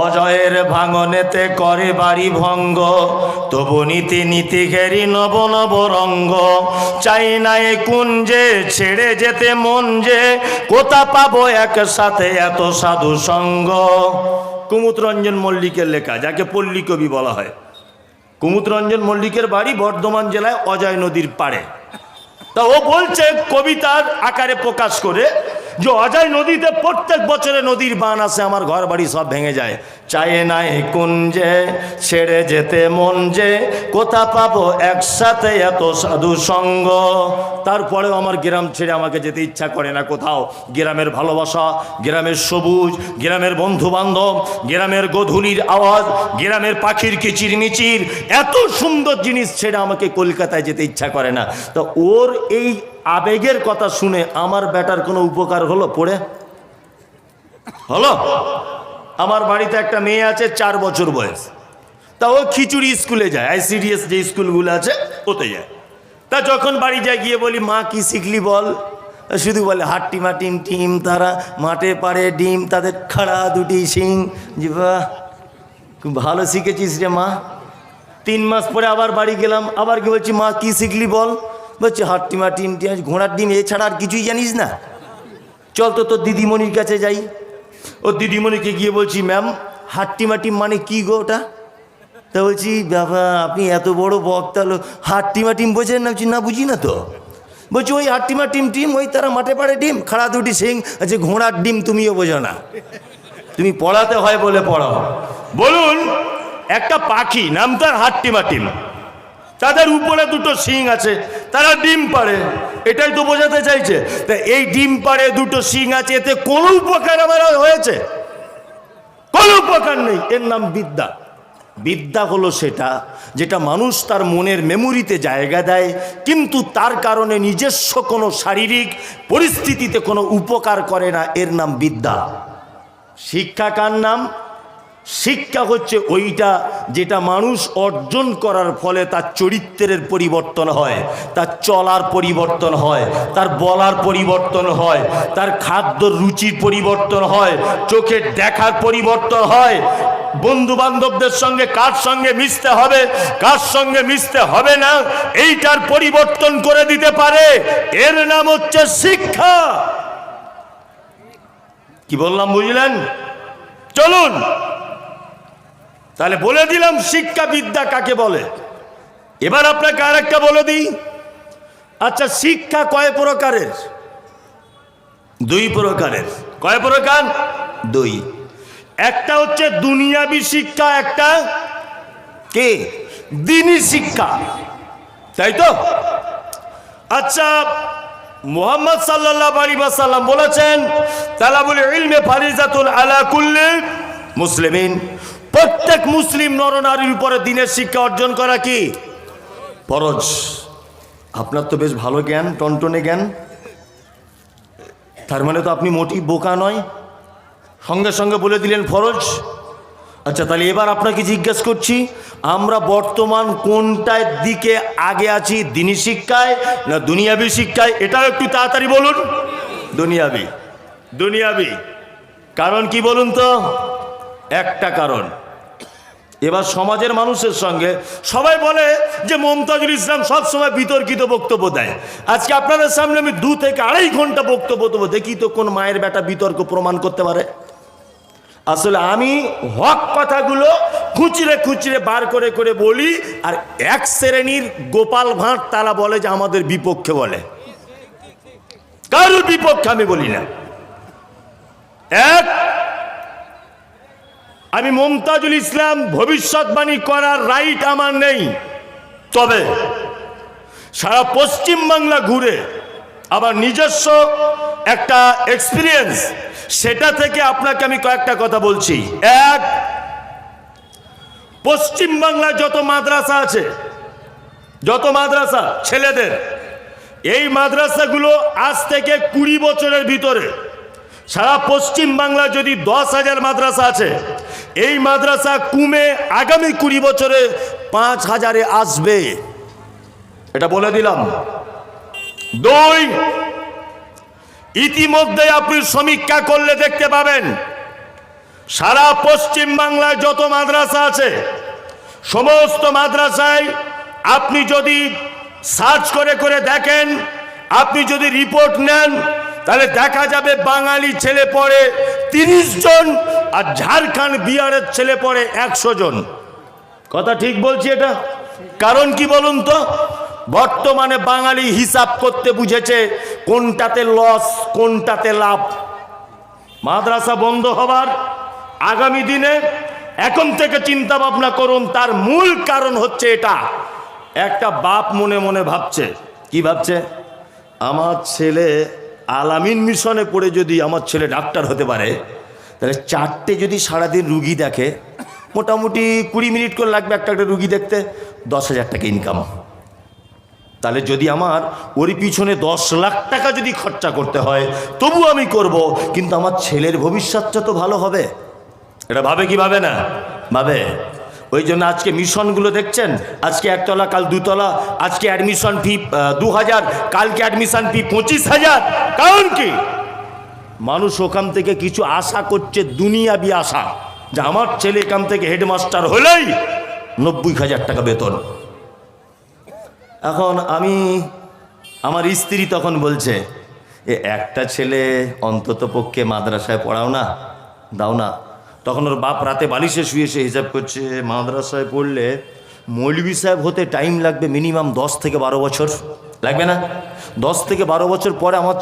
অজয়ের ভাঙনেতে করে বাড়ি ভঙ্গ, তবু নীতি নীতি ঘেরি নব নব রঙ্গ। চাই না এ কুঞ্জে ছেড়ে যেতে মন যে, কোথা পাবো একসাথে এত সাধু সঙ্গ। কুমুদরঞ্জন মল্লিকের লেখা, যাকে পল্লী কবি বলা হয়। কুমুদরঞ্জন মল্লিকের বাড়ি বর্ধমান জেলায় অজয় নদীর পাড়ে। তা ও বলছে কবিতার আকারে প্রকাশ করে যে অজয় নদীতে প্রত্যেক বছরে নদীর বান আসে, আমার ঘর বাড়ি সব ভেঙে যায়। চায় না এই কুঞ্জে ছেড়ে যেতে মন যে, কোথা পাবো একসাথে এত সাধু সঙ্গ। তারপরেও আমার গ্রাম ছেড়ে আমাকে যেতে ইচ্ছা করে না কোথাও। গ্রামের ভালোবাসা, গ্রামের সবুজ, গ্রামের বন্ধু বান্ধব, গ্রামের গোধূলির আওয়াজ, গ্রামের পাখির কিচিরমিচির, এত সুন্দর জিনিস ছেড়ে আমাকে কলকাতায় যেতে ইচ্ছা করে না। তো ওর এই আবেগের কথা শুনে আমার বেটার কোনো উপকার হলো? পড়ে হলো? আমার বাড়িতে একটা মেয়ে আছে, 4 বছর বয়স। তা ও খিচুড়ি স্কুলে যায়, ICDS যে স্কুলগুলো আছে ওতে যায়। তা যখন বাড়ি যায় গিয়ে বলি, মা কি শিখলি বল? শুধু বলে হাট্টিমা টিম টিম, তারা মাঠে পাড়ে ডিম, তাদের খাড়া 2টি শিং। জি বাহ, খুব ভালো শিখেছিস রে মা। 3 মাস পরে আবার বাড়ি গেলাম, আবার কি বলছি, মা কি শিখলি বল? বলছে হাট্টিমা টিম টিম, ঘোড়ার ডিম, এছাড়া আর কিছুই জানিস না? চল তো তোর দিদিমণির কাছে যাই। ও দিদিমণিকে গিয়ে বলছি, ম্যাম হাট্টিমা টিম মানে কি গো ওটা? তা বলছি, বাবা আপনি এত বড় বক্তা লোক, হাট্টিমা টিম বোঝেন না? না বুঝি না তো। বলছি ওই হাট্টিমা টিম টিম, ওই তারা মাঠে পাড়ে ডিম, খাড়া 2টি শিং। আচ্ছা ঘোড়ার ডিম তুমিও বোঝো না? তুমি পড়াতে হয় বলে পড়াও। বলুন, একটা পাখি নাম তার হাট্টিমা টিম, তাদের উপরে 2টো শিং আছে, তারা ডিম পাড়ে, এটাই তো বোঝাতে চাইছে। তা এই ডিম পাড়ে 2টো শিং আছে, এতে কোনো উপকার আমার হয়েছে? কোনো উপকার নেই। এর নাম বিদ্যা। বিদ্যা হলো সেটা যেটা মানুষ তার মনের মেমোরিতে জায়গা দেয়, কিন্তু তার কারণে নিজস্ব কোনো শারীরিক পরিস্থিতিতে কোনো উপকার করে না। এর নাম বিদ্যা। শিক্ষা কার নাম? শিক্ষা হচ্ছে ওইটা যেটা মানুষ অর্জন করার ফলে তার চরিত্রের পরিবর্তন হয়, তার চলার পরিবর্তন হয়, তার বলার পরিবর্তন হয়, তার খাদ্যর রুচির পরিবর্তন হয়, চোখের দেখার পরিবর্তন হয়, বন্ধু বান্ধবদের সঙ্গে কার সঙ্গে মিশতে হবে, কার সঙ্গে মিশতে হবে না, এইটার পরিবর্তন করে দিতে পারে। এর নাম হচ্ছে শিক্ষা। কি বললাম বুঝলেন? চলুন তাহলে বলে দিলাম শিক্ষা বিদ্যা কাকে বলে। এবার আপনাকে আরেকটা বলে দিই। আচ্ছা, শিক্ষা কয় প্রকারের? 2 প্রকারের। কয় প্রকার? 2। একটা হচ্ছে দুনিয়াবি শিক্ষা, একটা কি দ্বীনি শিক্ষা, তাই তো? আচ্ছা, মুহাম্মদ সাল্লাল্লাহু আলাইহি ওয়াসাল্লাম বলেছেন, তালাবুল ইলমি ফারিজাতুন আলা কুল্লি মুসলিমিন, প্রত্যেক মুসলিম নরনারীর উপরে দ্বীনের শিক্ষা অর্জন করা কি ফরজ। আপনার তো বেশ ভালো জ্ঞান, টনটনে জ্ঞান, তার মানে তো আপনি মোটেই বোকা নয়, সঙ্গে সঙ্গে বলে দিলেন ফরজ। আচ্ছা, তাহলে এবার আপনাকে জিজ্ঞেস করছি, আমরা বর্তমান কোনটার দিকে আগে আছি, দ্বীনি শিক্ষায় না দুনিয়াবি শিক্ষায়? এটাও একটু তাড়াতাড়ি বলুন। দুনিয়াবি। দুনিয়াবি কারণ কি বলুন তো? একটা কারণ, এবার সমাজের মানুষের সঙ্গে সবাই বলে যে মমতাজুল ইসলাম সবসময় বিতর্কিত বক্তব্য দেয়। আজকে আপনাদের সামনে আমি 2 থেকে 2.5 ঘন্টা বক্তব্য দেবো, দেখি তো কোন মায়ের বেটা বিতর্ক প্রমাণ করতে পারে। আসলে আমি হক কথাগুলো খুচরে খুচরে বার করে করে বলি, আর এক শ্রেণীর গোপাল ভাঁড় তারা বলে যে আমাদের বিপক্ষে বলে। কারোর বিপক্ষে আমি বলি না। আমি মমতাজুল ইসলাম ভবিষ্যৎবাণী করার রাইট আমার নেই, তবে সারা পশ্চিম বাংলা ঘুরে আবার নিজস্ব একটা এক্সপিরিয়েন্স, সেটা থেকে আপনাকে আমি কয়েকটা কথা বলছি। পশ্চিম বাংলায় যত মাদ্রাসা আছে, যত মাদ্রাসা ছেলেদের, এই মাদ্রাসাগুলো আজ থেকে 20 বছরের ভিতরে সারা পশ্চিম বাংলায় যদি 10,000 মাদ্রাসা আছে, এই মাদ্রাসা কমে আগামী 20 বছরে 5,000-এ আসবে, এটা বলে দিলাম। 2, ইতিমধ্যে আপনি সমীক্ষা করলে দেখতে পাবেন সারা পশ্চিম বাংলায় যত মাদ্রাসা আছে, সমস্ত মাদ্রাসায় আপনি যদি সার্চ করে করে দেখেন, আপনি যদি রিপোর্ট নেন, তাহলে দেখা যাবে বাঙালি ছেলে পড়ে 30 জন, আর ঝাড়খণ্ড বিহারের ছেলে পড়ে 100 জন। কথা ঠিক বলছি এটা? কারণ কি বলুন তো? বর্তমানে বাঙালি হিসাব করতে বুঝেছে কোনটাতে লস, কোনটাতে লাভ। মাদ্রাসা বন্ধ হবার আগামী দিনে এখন থেকে চিন্তা ভাবনা করুন। তার মূল কারণ হচ্ছে এটা, একটা বাপ মনে মনে ভাবছে, কি ভাবছে? আমার ছেলে আলামিন মিশনে পড়ে যদি আমার ছেলে ডাক্তার হতে পারে, তাহলে 4টে যদি সারাদিন রুগী দেখে, মোটামুটি 20 মিনিট করে লাগবে একটা একটা রুগী দেখতে, 10,000 টাকা ইনকাম। তাহলে যদি আমার ওর পিছনে 10 লাখ টাকা যদি খরচা করতে হয়, তবু আমি করব, কিন্তু আমার ছেলের ভবিষ্যৎটা তো ভালো হবে। এটা ভাবে কি ভাবে না? ভাবে। ওই জন্য আজকে মিশনগুলো দেখছেন, আজকে 1 তলা, কাল 2 তলা, আজকে অ্যাডমিশন ফি 2,000, কালকে অ্যাডমিশন ফি 25,000। কারণ কি? মানুষ ওখান থেকে কিছু আশা করছে, দুনিয়াবি আশা, যে আমার ছেলে এখান থেকে হেডমাস্টার হলেই 90,000 টাকা বেতন। এখন আমার স্ত্রী তখন বলছে, একটা ছেলে অন্তত পক্ষে মাদ্রাসায় পড়াও না, দাও না। তখন ওর বাপ রাতে বালিশে শুয়ে সে হিসাব করছে, মাদ্রাসায় পড়লে মৌলভী সাহেব হতে টাইম লাগবে মিনিমাম 10 থেকে 12 বছর, লাগবে না? 10 থেকে 12 বছর পরে আমার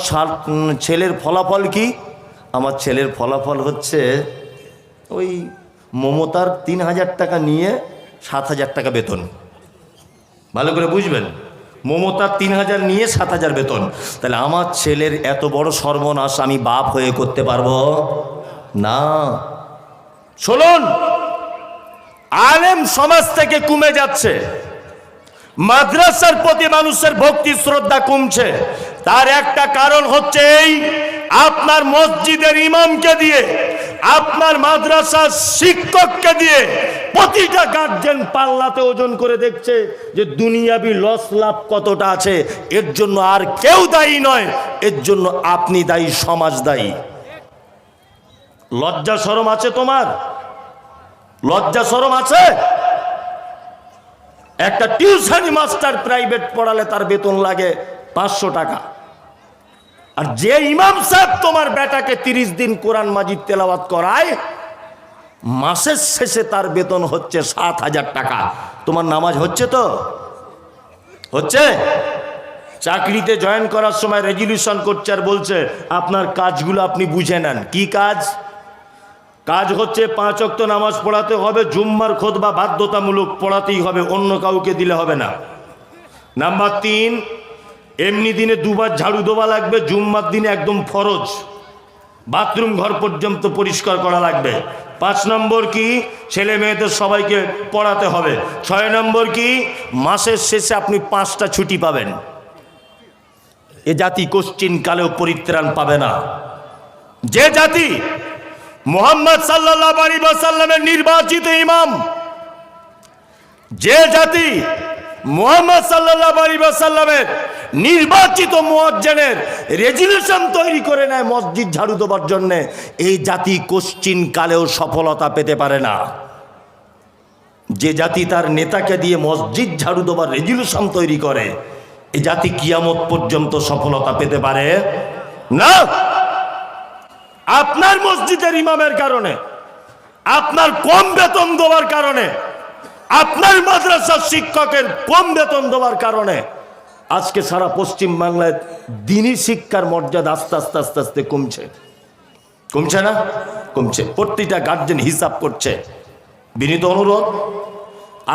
ছেলের ফলাফল কি? আমার ছেলের ফলাফল হচ্ছে ওই মমতার 3,000 টাকা নিয়ে 7,000 টাকা বেতন। ভালো করে বুঝবেন, মমতার 3,000 নিয়ে 7,000 বেতন। তাহলে আমার ছেলের এত বড় সর্বনাশ আমি বাপ হয়ে করতে পারবো না। শুনুন, আলেম সমাজ থেকে কমে যাচ্ছে, মাদ্রাসার প্রতি মানুষের ভক্তি শ্রদ্ধা কমছে। তার একটা কারণ হচ্ছে এই, আপনার মসজিদের ইমামকে দিয়ে, আপনার মাদ্রাসার শিক্ষককে দিয়ে প্রতিটা গার্জেন পাল্লাতে ওজন করে দেখছে যে দুনিয়াবি লস লাভ কতটা আছে। এর জন্য আর কেউ দায়ী নয়, এর জন্য আপনি দায়ী, সমাজ দায়ী। লজ্জা শরম আছে তোমার? লজ্জা শরম আছে? একটা টিউশনি মাস্টার প্রাইভেট পড়ালে তার বেতন লাগে 500 টাকা, আর যে ইমাম সাহেব তোমার বেটাকে 30 দিন কোরআন মাজিদ তেলাওয়াত করায়, মাসের শেষে তার বেতন হচ্ছে 7,000 টাকা। তোমার নামাজ হচ্ছে তো? হচ্ছে? চাকরিতে জয়েন করার সময় রেজুলিউশন করছে আর বলছে আপনার কাজগুলো আপনি বুঝে নেন। কি কাজ? কাজ হচ্ছে 5 ওয়াক্ত নামাজ পড়াতে হবে, জুম্মার খুতবা বাধ্যতামূলক পড়াতেই হবে, অন্য কাউকে দিলে হবে না। নাম্বার 3, এমনি দিনে দুবার ঝাড়ু দেওয়া লাগবে, জুম্মার দিনে একদম ফরজ, বাথরুম ঘর পর্যন্ত পরিষ্কার করা লাগবে। 5 নম্বর কি, ছেলে মেয়েদের সবাইকে পড়াতে হবে। 6 নম্বর কি, মাসের শেষে আপনি 5টা ছুটি পাবেন। এ জাতি কোশ্চিন কালেও পরিত্রাণ পাবে না। যে জাতি মুহাম্মদ সাল্লাল্লাহু আলাইহি ওয়াসাল্লামের নির্বাচিত ইমাম, যে জাতি মুহাম্মদ সাল্লাল্লাহু আলাইহি ওয়াসাল্লামের নির্বাচিত মুয়াজ্জিনের রেজুলেশন তৈরি করে নেয় মসজিদ ঝাড়ু দেওয়ার জন্য, এই জাতি কোশ্চিন কালেও সফলতা পেতে পারে না। যে জাতি তার নেতাকে দিয়ে মসজিদ ঝাড়ু দেওয়ার রেজুলেশন তৈরি করে, এই জাতি কিয়ামত পর্যন্ত সফলতা পেতে পারে না। আপনার মসজিদের ইমামের কারণে, আপনার কম বেতন দেওয়ার কারণে, আপনার মাদ্রাসার শিক্ষকের কম বেতন দেওয়ার কারণে আজকে সারা পশ্চিম বাংলায় দ্বীনি শিক্ষার মর্যাদা আস্তে আস্তে আস্তে আস্তে কমছে। কমছে না? কমছে। প্রতিটা গার্জেন হিসাব করছে। বিনীত অনুরোধ,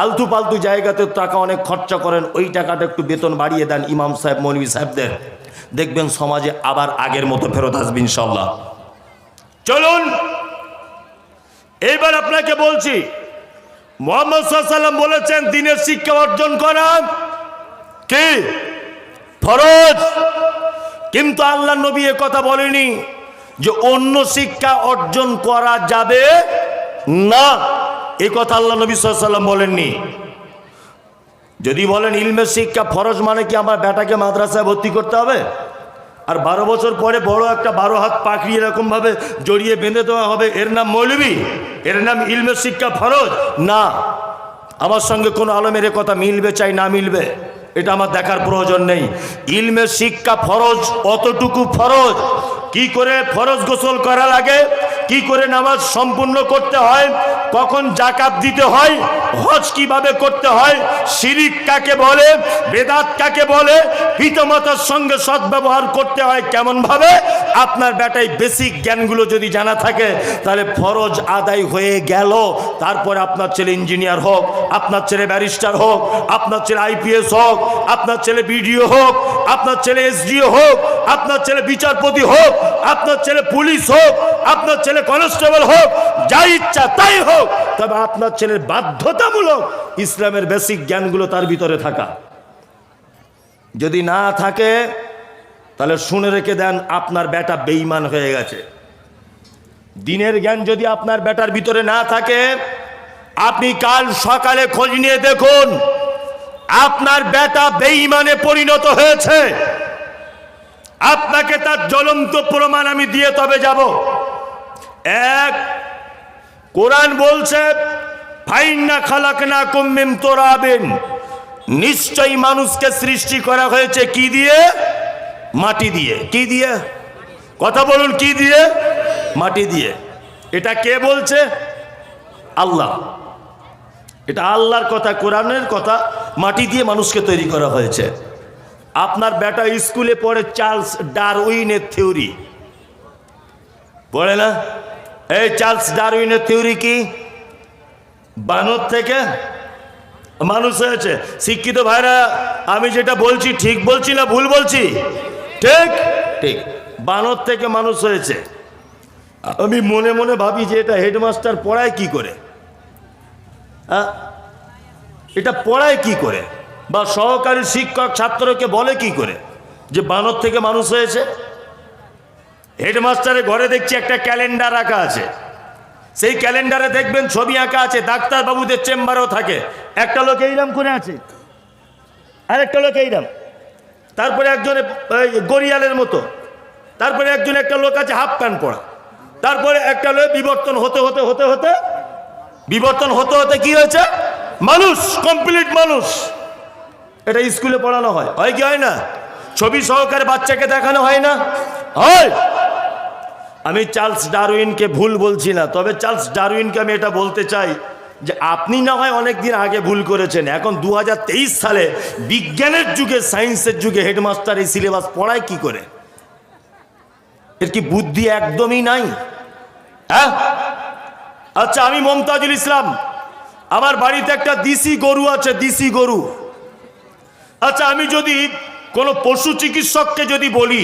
আলতু পালতু জায়গাতে টাকা অনেক খরচা করেন, ওই টাকাটা একটু বেতন বাড়িয়ে দেন ইমাম সাহেব মৌলভী সাহেবদের, দেখবেন সমাজে আবার আগের মতো ফেরত আসবে ইনশাল্লাহ। চলুন এইবার আপনাকে বলছি, মুহাম্মদ সাল্লাল্লাহু আলাইহি ওয়াসাল্লাম বলেছেন দ্বীনের শিক্ষা অর্জন করা কি ফরজ, কিন্তু আল্লাহ নবী এ কথা বলেনি যে অন্য শিক্ষা অর্জন করা যাবে না। এই কথা আল্লাহ নবী সাল্লাল্লাহু আলাইহি ওয়াসাল্লাম বলেননি। যদি বলেন ইলমের শিক্ষা ফরজ মানে কি আমার বেটাকে মাদ্রাসায় ভর্তি করতে হবে আর 12 বছর পরে বড় একটা 12 হাত পাকড়ি এরকম ভাবে জড়িয়ে বেঁধে দেওয়া হবে, এর নাম মৌলবী, এর নাম ইলমের শিক্ষা ফরজ না। আমার সঙ্গে কোনো আলেমের কথা মিলবে চাই না মিলবে এটা আমার দেখার প্রয়োজন নেই। ইলমের শিক্ষা ফরজ, অতটুকু ফরজ। কি করে ফরজ গোসল করা লাগে, কি করে নামাজ সম্পূর্ণ করতে হয়, কখন যাকাত দিতে হয়, হজ কিভাবে করতে হয়, শিরিক কাকে বলে, বেদাত কাকে বলে, পিতামাতার সঙ্গে সদ্ব্যবহার করতে হয় কেমন ভাবে, আপনার বেটায় বেসিক জ্ঞানগুলো যদি জানা থাকে তাহলে ফরজ আদায় হয়ে গেল। তারপরে আপনার ছেলে ইঞ্জিনিয়ার হোক, আপনার ছেলে ব্যারিস্টার হোক, আপনার ছেলে আইপিএস হোক, আপনার ছেলে বিডিও হোক, আপনার ছেলে এসডিও হোক, আপনার ছেলে বিচারপতি হোক, আপনার ছেলে পুলিশ হোক, আপনার ছেলে কনস্টেবল হোক, যা ইচ্ছা তাই হোক, তবে আপনার ছেলের বাধ্যতামূলক ইসলামের বেসিক জ্ঞানগুলো তার ভিতরে থাকা। যদি না থাকে তাহলে শুনে রেখে দেন আপনার বেটা বেঈমান হয়ে গেছে। দ্বীনের জ্ঞান যদি আপনার বেটার ভিতরে না থাকে, আপনি কাল সকালে খোঁজ নিয়ে দেখুন আপনার বেটা বেঈমানে পরিণত হয়েছে। আপনাকে তার জ্বলন্ত প্রমাণ আমি দিয়ে তবে যাব। এক, কোরআন বলছে ফাইন্না খালাকনাকুম মিন তুরাবিন, নিশ্চয়ই মানুষকে সৃষ্টি করা হয়েছে কি দিয়ে? মাটি দিয়ে। কি দিয়ে? কথা বলুন, কি দিয়ে? মাটি দিয়ে। এটা কে বলছে? আল্লাহ। এটা আল্লাহর কথা, কোরআনের কথা। মাটি দিয়ে মানুষকে তৈরি করা হয়েছে। আপনার বেটা স্কুলে পড়ে চার্লস ডারউইনের থিওরি পড়ে না? এই চার্লস ডারউইনের থিওরি কি? বানর থেকে মানুষ হয়েছে। শিক্ষিত ভাইরা, আমি যেটা বলছি ঠিক বলছি না ভুল বলছি? ঠিক ঠিক, বানর থেকে মানুষ হয়েছে। আমি মনে মনে ভাবি যে এটা হেডমাস্টার পড়ায় কি করে, এটা পড়ায় কি করে, বা সহকারী শিক্ষক ছাত্রকে বলে কি করে যে বানর থেকে মানুষ হয়েছে? হেডমাস্টারের ঘরে দেখছি একটা ক্যালেন্ডার রাখা আছে, সেই ক্যালেন্ডারে দেখবেন ছবি আঁকা আছে। ডাক্তার বাবুদের চেম্বারেও থাকে, একটা লোক এইরাম করে আছে, আরেকটা লোক এইরাম, তারপরে একজন গড়িয়ালের মতো, তারপরে একজন একটা লোক আছে হাফ প্যান্ট পরা, তারপরে একটা লোক বিবর্তন হতে হতে হতে হতে বিবর্তন হতে হতে কি হয়েছে? মানুষ, কমপ্লিট মানুষ। এটা স্কুলে পড়ানো হয়, হয় কি হয় না? ছবি সহকারে বাচ্চাকে দেখানো হয় না? হয়। আমি চার্লস ডারউইনকে ভুল বলছি না, তবে চার্লস ডারউইনকে আমি এটা বলতে চাই যে আপনি না হয় অনেক দিন আগে ভুল করেছেন, এখন 2023 সালে বিজ্ঞানের যুগে, সায়েন্সের যুগে হেডমাস্টার এই সিলেবাস পড়ায় কি করে? এর কি বুদ্ধি একদমই নাই? হ্যাঁ, আচ্ছা, আমি মমতাজুল ইসলাম, আমার বাড়িতে একটা দেশি গরু আছে, দেশি গরু। আচ্ছা, আমি যদি কোনো পশু চিকিৎসককে যদি বলি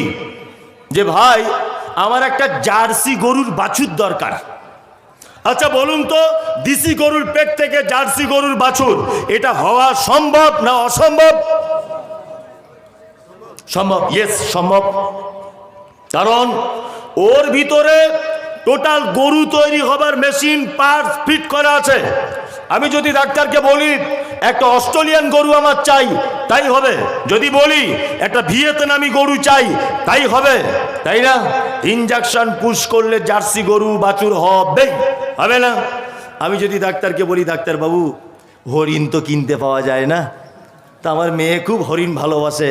যে ভাই আমার একটা জার্সি গরুর বাছুর দরকার, আচ্ছা বলুন তো দেশি গরুর পেট থেকে জার্সি গরুর বাছুর এটা হওয়া সম্ভব না অসম্ভব? সম্ভব, ইয়েস সম্ভব। কারণ ওর ভিতরে টোটাল গরু তৈরি হবার মেশিন পার্টস ফিট করা আছে। আমি যদি ডাক্তারকে বলি একটা অস্ট্রেলিয়ান গরু আমার চাই, তাই হবে। যদি বলি একটা ভিয়েতনামি গরু চাই, তাই হবে, তাই না? ইনজেকশন পুশ করলে জার্সি গরু বাছুর হবে না? আমি যদি ডাক্তারকে বলি ডাক্তারবাবু হরিণ তো কিনতে পাওয়া যায় না, তা আমার মেয়ে খুব হরিণ ভালোবাসে,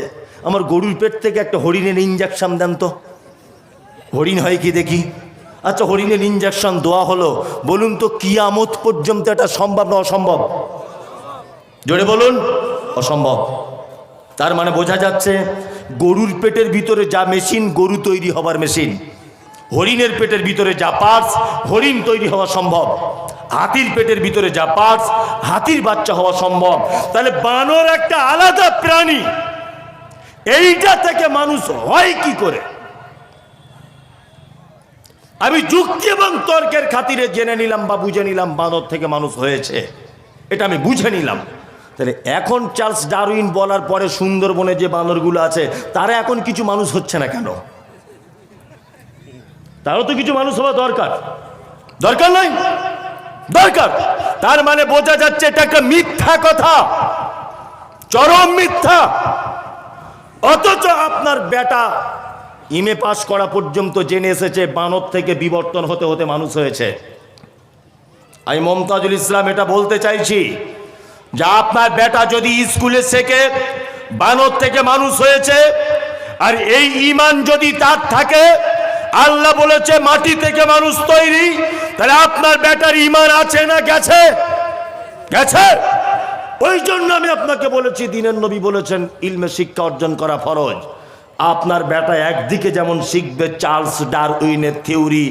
আমার গরুর পেট থেকে একটা হরিণের ইনজেকশন দেন তো, হরিণ হয় কি দেখি। আচ্ছা হরিণের ইনজেকশন দেওয়া হলো, বলুন তো কিয়ামত পর্যন্ত এটা সম্ভব না অসম্ভব? জোরে বলুন, অসম্ভব। তার মানে বোঝা যাচ্ছে গরুর পেটের ভিতরে যা মেশিন গরু তৈরি হবার মেশিন, হরিণের পেটের ভিতরে যা পার্টস হরিণ তৈরি হওয়া সম্ভব, হাতির পেটের ভিতরে যা পার্টস হাতির বাচ্চা হওয়া সম্ভব। তাহলে বানর একটা আলাদা প্রাণী, এইটা থেকে মানুষ হয় কি করে? আমি যুক্তি এবং তর্কের খাতিরে জেনে নিলাম বা বুঝে নিলাম বানর থেকে মানুষ হয়েছে, এটা আমি বুঝে নিলাম। তাহলে এখন চার্লস ডারউইন বলার পরে সুন্দরবনে যে বানরগুলো আছে তারা এখন কিছু মানুষ হচ্ছে না কেন? তারও তো কিছু মানুষ হওয়া দরকার, দরকার নাই? দরকার। তার মানে বোঝা যাচ্ছে এটা একটা মিথ্যা কথা, চরম মিথ্যা। অথচ আপনার বেটা ইমে পাস করা পর্যন্ত জেনে এসেছে বানর থেকে বিবর্তন হতে হতে মানুষ হয়েছে। আমি মমতাজুল ইসলাম এটা বলতে চাইছি যে আপনার বেটা যদি স্কুলে শেখে বানর থেকে মানুষ হয়েছে, আর এই ঈমান যদি তার থাকে, আল্লাহ বলেছে মাটি থেকে মানুষ তৈরি, তাহলে আপনার বেটার ঈমান আছে না গেছে? গেছে। ওই জন্য আমি আপনাকে বলেছি দ্বীনের নবী বলেছেন ইলমে শিক্ষা অর্জন করা ফরজ। আপনার বেটা একদিকে যেমন শিখবে চার্লস ডারউইনের থিওরি,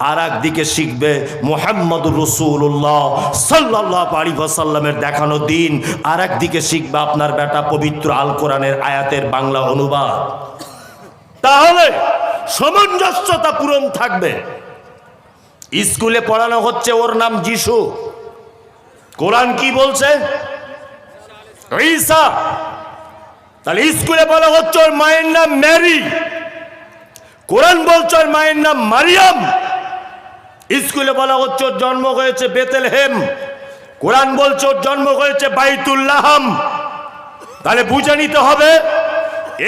আর একদিকে শিখবে মুহাম্মদুর রাসূলুল্লাহ সাল্লাল্লাহু আলাইহি ওয়াসাল্লামের দেখানো দিন, আর একদিকে শিখবে আপনার বেটা পবিত্র আল কোরআনের আয়াতের বাংলা অনুবাদ। তাহলে সামঞ্জস্যতা পূরণ থাকবে। স্কুলে পড়ানো হচ্ছে ওর নাম যিশু, কোরআন কি বলছে? ঈসা। তাহলে স্কুলে বলা হচ্ছে ওর মায়ের নাম মেরি, কোরআন বলছে ওর মায়ের নাম মারিয়াম। স্কুলে বলা হচ্ছে ওর জন্ম হয়েছে বেতেলহেম, কোরআন বলছে ওর জন্ম হয়েছে বাইতুল্লাহাম। তাহলে বুঝে নিতে হবে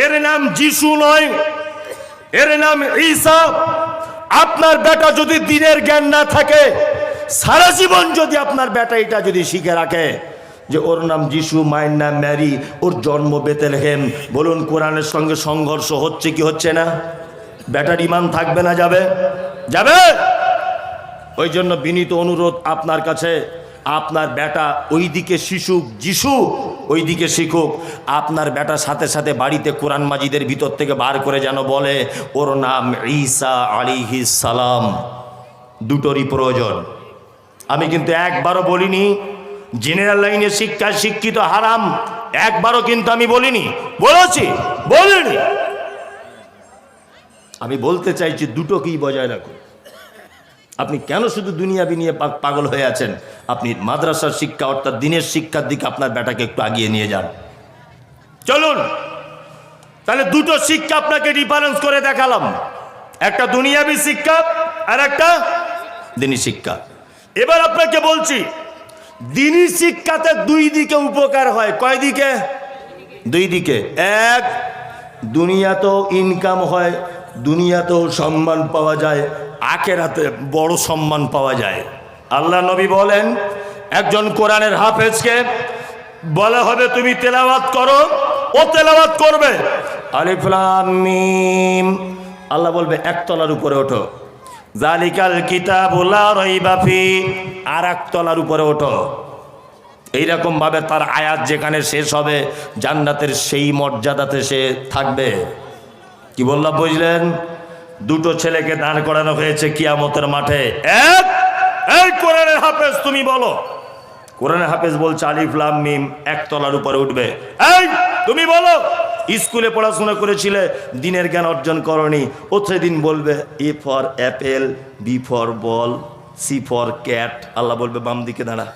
এর নাম যিশু নয়, এর নাম ঈসা। আপনার বেটা যদি দ্বীনের জ্ঞান না থাকে, সারা জীবন যদি আপনার বেটা এটা যদি শিখে রাখে যে ওর নাম যিশু, মায়ের নাম ম্যারি, ওর জন্ম বেতেলহেম, বলুন কোরআনের সঙ্গে সংঘর্ষ হচ্ছে কি হচ্ছে না? বেটার ঈমান থাকবে না যাবে? যাবে। ওই জন্য বিনীত অনুরোধ আপনার কাছে, আপনার বেটা ওইদিকে শিশুক, যিশু ওইদিকে শিখুক, আপনার বেটা সাথে সাথে বাড়িতে কোরআন মাজিদের ভিতর থেকে বার করে যেন বলে ওর নাম ঈসা আলাইহিস সালাম। দুটোরই প্রয়োজন। আমি কিন্তু একবারও বলিনি জেনারেল লাইনে শিক্ষা শিক্ষিত হারাম, একবারও কিন্তু আমি বলিনি। বলেছি? বলিনি। আমি বলতে চাইছি দুটোকেই বজায় রাখুন। আপনি কেন শুধু দুনিয়াবি নিয়ে পাগল হয়ে আছেন? আপনি মাদ্রাসার শিক্ষা অর্থাৎ দিনের শিক্ষার দিকে আপনার বেটাকে একটু আগিয়ে নিয়ে যান। চলুন, তাহলে দুটো শিক্ষা আপনাকে ডিফারেন্স করে দেখালাম, একটা দুনিয়াবি শিক্ষা আর একটা দিনী শিক্ষা। এবার আপনাকে বলছি দিনী শিক্ষাতে দুই দিকে উপকার হয়। কয় দিকে? দুই দিকে। এক, দুনিয়াতেও ইনকাম হয়, দুনিয়াতেও সম্মান পাওয়া যায়, আখেরাতে বড় সম্মান পাওয়া যায়। আল্লাহ নবী বলেন একজন কোরআনের হাফেজকে বলা হবে তুমি তেলাওয়াত করো, ও তেলাওয়াত করবে আলিফ লাম মিম, আল্লাহ বলবে একতলার উপরে ওঠো, জালিকাল কিতাবু লা রাইবা ফি, আর একতলার উপরে ওঠো। এইরকম ভাবে তার আয়াত যেখানে শেষ হবে জান্নাতের সেই মর্যাদাতে সে থাকবে। কি বললাম বুঝলেন? দুটো ছেলেকে দাঁড় করানো হয়েছে কিয়ামতের মাঠে। এক, এই কোরআনের হাফেজ তুমি বলো, কোরআনের হাফেজ বলছে আলিফ লাম মিম, একতলার উপরে উঠবে। এই তুমি বলো স্কুলে পড়াশোনা করেছিলে, দিনের জ্ঞান অর্জন করনি, ও সেদিন বলবে A for apple, B for ball, C for cat. আল্লাহ বলবে বাম দিকে দাঁড়া,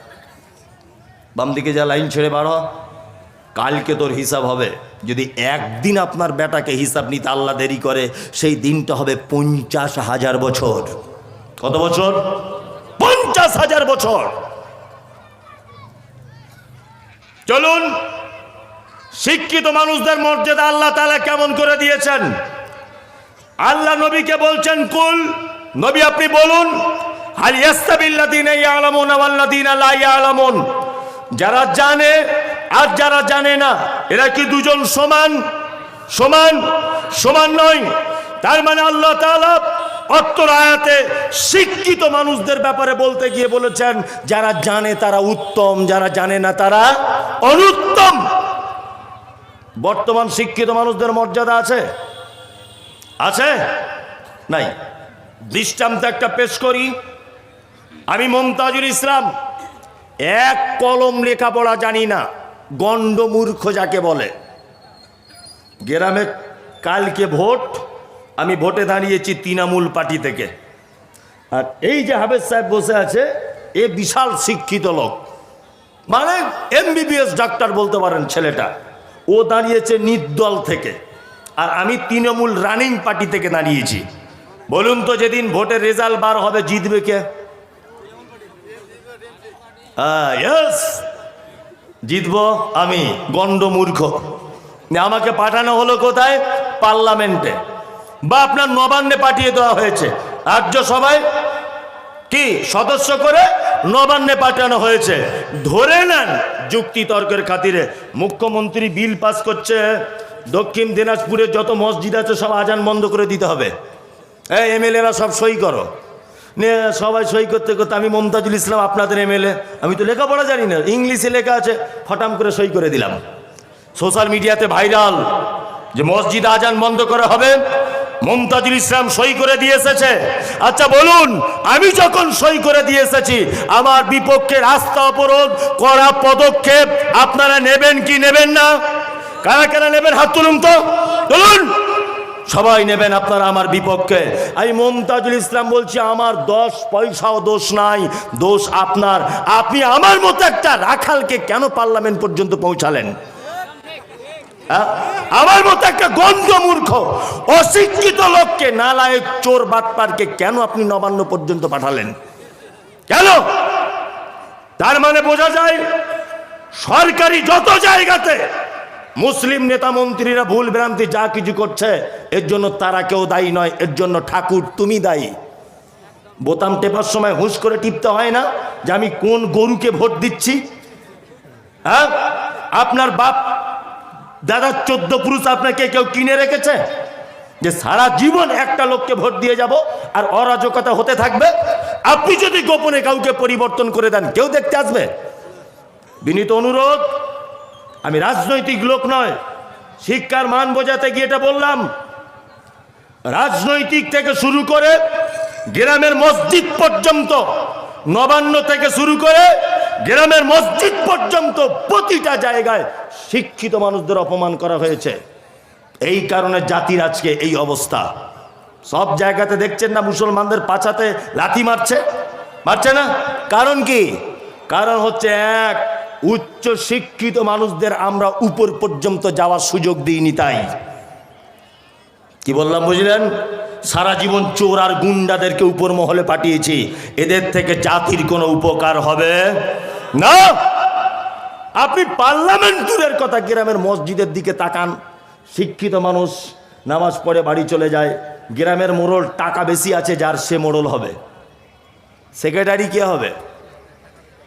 বাম দিকে যা, লাইন ছেড়ে বাড়ো, কালকে তোর হিসাব হবে। যদি একদিন আপনার বেটাকে হিসাব নিতে আল্লাহ দেরি করে, সেই দিনটা হবে 50,000 বছর। কত বছর? 50,000 বছর। চলুন, শিক্ষিত মানুষদের মর্যাদা আল্লাহ তাআলা কেমন করে দিয়েছেন। আল্লাহ নবীকে বলছেন কুল, নবী আপনি বলুন, হাল ইয়াস্তাবিল্লাযীনা ইয়ালামুনা ওয়াল্লাযীনা লা ইয়ালামুন, যারা জানে আর যারা জানে না এরা কি দুজন সমান? সমান? সমান নয়। তার মানে আল্লাহ তাআলা অত্র আয়াতে শিক্ষিত মানুষদের ব্যাপারে বলতে গিয়ে বলেছেন যারা জানে তারা উত্তম, যারা জানে না তারা অনুত্তম। বর্তমান শিক্ষিত মানুষদের মর্যাদা আছে? আছে? নাই। দৃষ্টান্ত একটা পেশ করি। আমি মমতাজুল ইসলাম, এক কলম লেখাপড়া জানি না, গণ্ডমূর্খ যাকে বলে। গ্রামে কালকে ভোট, আমি ভোটে দাঁড়িয়েছি তৃণমূল পার্টি থেকে। আর এই যে হাফেজ সাহেব বসে আছে, এ বিশাল শিক্ষিত লোক, মানে MBBS ডাক্তার বলতে পারেন ছেলেটা। ও দাঁড়িয়েছে নির্দল থেকে, আর আমি তৃণমূল রানিং পার্টি থেকে দাঁড়িয়েছি। বলুন তো যেদিন ভোটের রেজাল্ট বার হবে জিতবে কে? জিতবো আমি, গণ্ডমূর্খ। আমাকে পাঠানো হলো কোথায়? পার্লামেন্টে, বা আপনার নবান্নে পাঠিয়ে দেওয়া হয়েছে। রাজ্যসভায় কি সদস্য করে নবান্নে পাঠানো হয়েছে। ধরে নেন যুক্তি তর্কের খাতিরে মুখ্যমন্ত্রী বিল পাস করছে, দক্ষিণ দিনাজপুরে যত মসজিদ আছে সব আজান বন্ধ করে দিতে হবে। এই MLA-রা সব সই করো। নিয়ে সবাই সই করতে করতে, আমি মমতাজুল ইসলাম আপনাদের MLA, আমি তো লেখাপড়া জানি না, ইংলিশে লেখা আছে, ফটাম করে সই করে দিলাম। সোশ্যাল মিডিয়াতে ভাইরাল যে মসজিদ আজান বন্ধ করা হবে, মমতাজুল ইসলাম সই করে দিয়ে এসেছে। আচ্ছা বলুন, আমি যখন সই করে দিয়ে এসেছি, আমার বিপক্ষে রাস্তা অবরোধ করা পদক্ষেপ আপনারা নেবেন কি নেবেন না? কারা কারা নেবেন হাত তুলুন তো, তুলুন। সবাই নেবেন আপনারা আমার বিপক্ষে। আমি মমতাজুল ইসলাম বলছি, আমার 10 পয়সাও দোষ নাই, দোষ আপনার। আপনি আমার মতো একটা রাখালকে কেন পার্লামেন্ট পর্যন্ত পৌঁছালেন? আমার মতো একটা গণ্ডমূর্খ অশিক্ষিত লোককে, নালায়েক চোর বাটপারকে কেন আপনি নবান্ন পর্যন্ত পাঠালেন? কেন? তার মানে বোঝা যায় সরকারি যত জায়গাতে মুসলিম নেতা মন্ত্রীরা ভুল ভ্রান্তি যা কিছু করছে, এর জন্য তারা কেউ দায়ী নয়, এর জন্য ঠাকুর তুমি দায়ী। বোতাম টেপার সময় হুঁশ করে টিপতে হয় না যে আমি কোন গরুকে ভোট দিচ্ছি? হ্যাঁ, আপনার বাপ দাদা 14 পুরুষ আপনাকে কেউ কিনে রেখেছে যে সারা জীবন একটা লোককে ভোট দিয়ে যাব আর অরাজকতা হতে থাকবে? আপনি যদি গোপনে কাউকে পরিবর্তন করে দেন, কেউ দেখতে আসবে? বিনীত অনুরোধ, আমি রাজনৈতিক লোক নয়, শিক্ষার মান বোঝাতে গিয়ে এটা বললাম। রাজনৈতিক থেকে শুরু করে গ্রামের মসজিদ পর্যন্ত, নবান্ন থেকে শুরু করে গ্রামের মসজিদ পর্যন্ত প্রতিটা জায়গায় শিক্ষিত মানুষদের অপমান করা হয়েছে। এই কারণে জাতির আজকে এই অবস্থা। সব জায়গাতে দেখছেন না মুসলমানদের পাছাতে লাথি মারছে, মারছে না? কারণ কি? কারণ হচ্ছে এক, উচ্চ শিক্ষিত মানুষদের আমরা উপর পর্যন্ত যাওয়ার সুযোগ দিইনি। তাই কি বললাম বুঝলেন? সারা জীবন চোর আর গুন্ডাদেরকে উপর মহলে পাঠিয়েছি, এদের থেকে জাতির কোনো উপকার হবে না। আপনি পার্লামেন্ট দূরের কথা, গ্রামের মসজিদের দিকে তাকান, শিক্ষিত মানুষ নামাজ পড়ে বাড়ি চলে যায়। গ্রামের মোড়ল টাকা বেশি আছে যার, সে মোড়ল হবে। সেক্রেটারি কে হবে?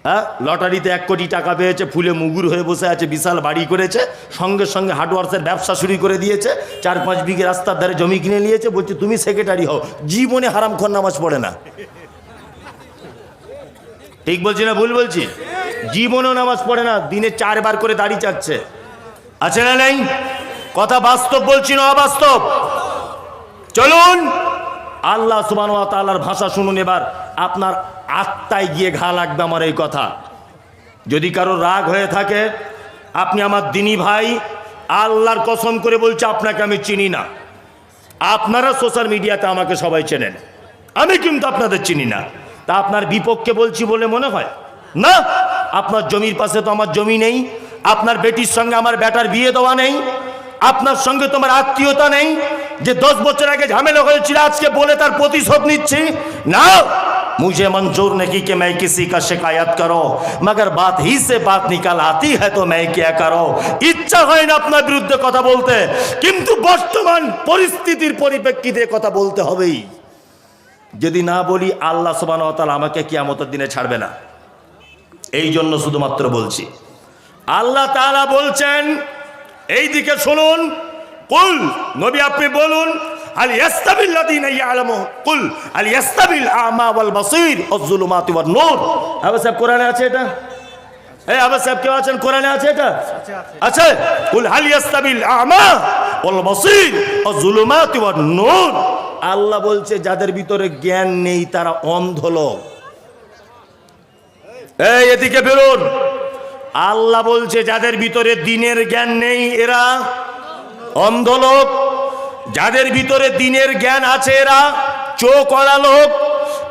হ্যাঁ, লটারিতে 1 কোটি টাকা পেয়েছে, ফুলে মুগুর হয়ে বসে আছে, বিশাল বাড়ি করেছে, সঙ্গে সঙ্গে হার্ডওয়ার্সের ব্যবসা শুরু করে দিয়েছে, 4-5 বিঘে রাস্তার ধারে জমি কিনে নিয়েছে, বলছে তুমি সেক্রেটারি হও। জীবনে হারামখোর নামাজ পড়ে না। ঠিক বলছি না ভুল বলছি? জীবনেও নামাজ পড়ে না, দিনে 4 বার করে দাড়ি চাচ্ছে। আছে না নেই? কথা বাস্তব বলছি না অবাস্তব? চলুন আল্লাহ সুবহানাহু ওয়া তাআলার ভাষা শুনুন। এবার আপনার আত্মায় গিয়ে ঘা লাগবে আমার এই কথা। যদি কারো রাগ হয়ে থাকে, আপনি আমার দিনী ভাই, আল্লাহর কসম করে বলছে আপনাকে আমি চিনি না। আপনারা সোশ্যাল মিডিয়াতে আমাকে সবাই চেনেন, আমি কিন্তু আপনাদের চিনি না। তা আপনার বিপক্ষে বলছি বলে মনে হয় না? আপনার জমির পাশে তো আমার জমি নেই, আপনার বেটির সঙ্গে আমার বেটার বিয়ে দেওয়া নেই, আপনার সঙ্গে তোমার আত্মীয়তা নেই যে 10 বছর আগে ঝামেলা হয়েছিল আজকে বলে তার প্রতিশোধ নিচ্ছি না। मुझे मंजूर नहीं कि मैं किसी का शिकायत करो, मगर बात ही से बात निकल आती है तो मैं क्या करो। इच्छा হয় না আপনার বিরুদ্ধে কথা বলতে, কিন্তু বর্তমান পরিস্থিতির পরিপ্রেক্ষিতে কথা বলতে হবেই। যদি না বলি আল্লাহ সুবহানাহু ওয়া তাআলা আমাকে কিয়ামতের দিনে ছাড়বে না। এই জন্য শুধুমাত্র বলছি। আল্লাহ তাআলা বলছেন, এই দিকে শুনুন, কুল নবী আপনি বলুন, আল ইয়াস্তাবিল লাযিনা ইয়ালামুন, কুল আল ইয়াস্তাবিল আ'মা ওয়াল বাসীর ওয়াজ-যুলুমাতু ওয়ান-নূর। আবার সব কোরআনে আছে এটা? এই আবার সব কেউ আছেন কোরআনে আছে এটা? আছে। কুল হাল ইয়াস্তাবিল আ'মা ওয়াল বাসীর ওয়াজ-যুলুমাতু ওয়ান-নূর। আল্লাহ বলছে যাদের ভিতরে জ্ঞান নেই তারা অন্ধ লোক। এই এদিকে বেরোন। আল্লাহ বলছে যাদের ভিতরে দ্বীনের জ্ঞান নেই এরা অন্ধ লোক, যাদের ভিতরে দ্বীনের জ্ঞান আছে এরা চোখওয়ালা লোক।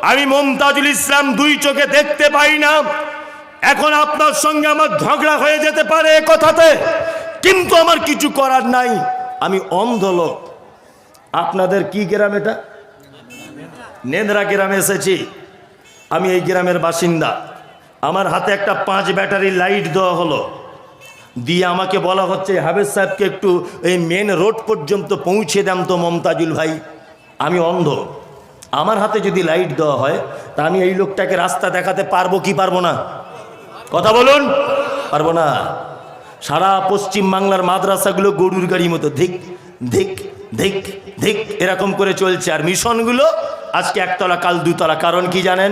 আমি মুমতাজুল ইসলাম 2 চোখে দেখতে পাই না। এখন আপনার সঙ্গে আমার ঝগড়া হয়ে যেতে পারে এ কথাতে, কিন্তু আমার কিছু করার নাই, আমি অন্ধ লোক। আপনাদের কি গ্রাম এটা? নেন্দ্রা গ্রামে এসেছি। আমি এই গ্রামের বাসিন্দা। আমার হাতে একটা 5 ব্যাটারি লাইট দেওয়া হলো, দিয়ে আমাকে বলা হচ্ছে হাফেজ সাহেবকে একটু এই মেন রোড পর্যন্ত পৌঁছে দেন তো মমতাজুল ভাই। আমি অন্ধ, আমার হাতে যদি লাইট দেওয়া হয় তা আমি এই লোকটাকে রাস্তা দেখাতে পারবো কি পারবো না? কথা বলুন। পারবো না। সারা পশ্চিম বাংলার মাদ্রাসাগুলো গরুর গাড়ির মতো ধিক ধিক ধিক ধিক এরকম করে চলছে, আর মিশনগুলো আজকে 1 তলা কাল 2 তলা। কারণ কি জানেন?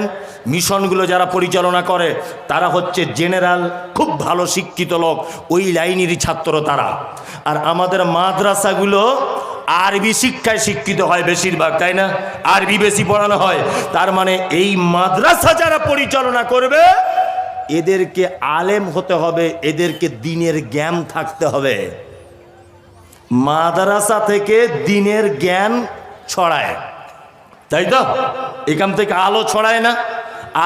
মিশনগুলো যারা পরিচালনা করে তারা হচ্ছে জেনারেল, খুব ভালো শিক্ষিত লোক, ওই লাইনেরই ছাত্র তারা। আর আমাদের মাদ্রাসাগুলো আরবি শিক্ষায় শিক্ষিত হয় বেশিরভাগ, তাই না? আরবি বেশি পড়ানো হয়। তার মানে এই মাদ্রাসা যারা পরিচালনা করবে এদেরকে আলেম হতে হবে, এদেরকে দ্বীনের জ্ঞান থাকতে হবে। মাদ্রাসা থেকে দ্বীনের জ্ঞান ছড়ায়, তাই তো? এখান থেকে আলো ছড়ায় না?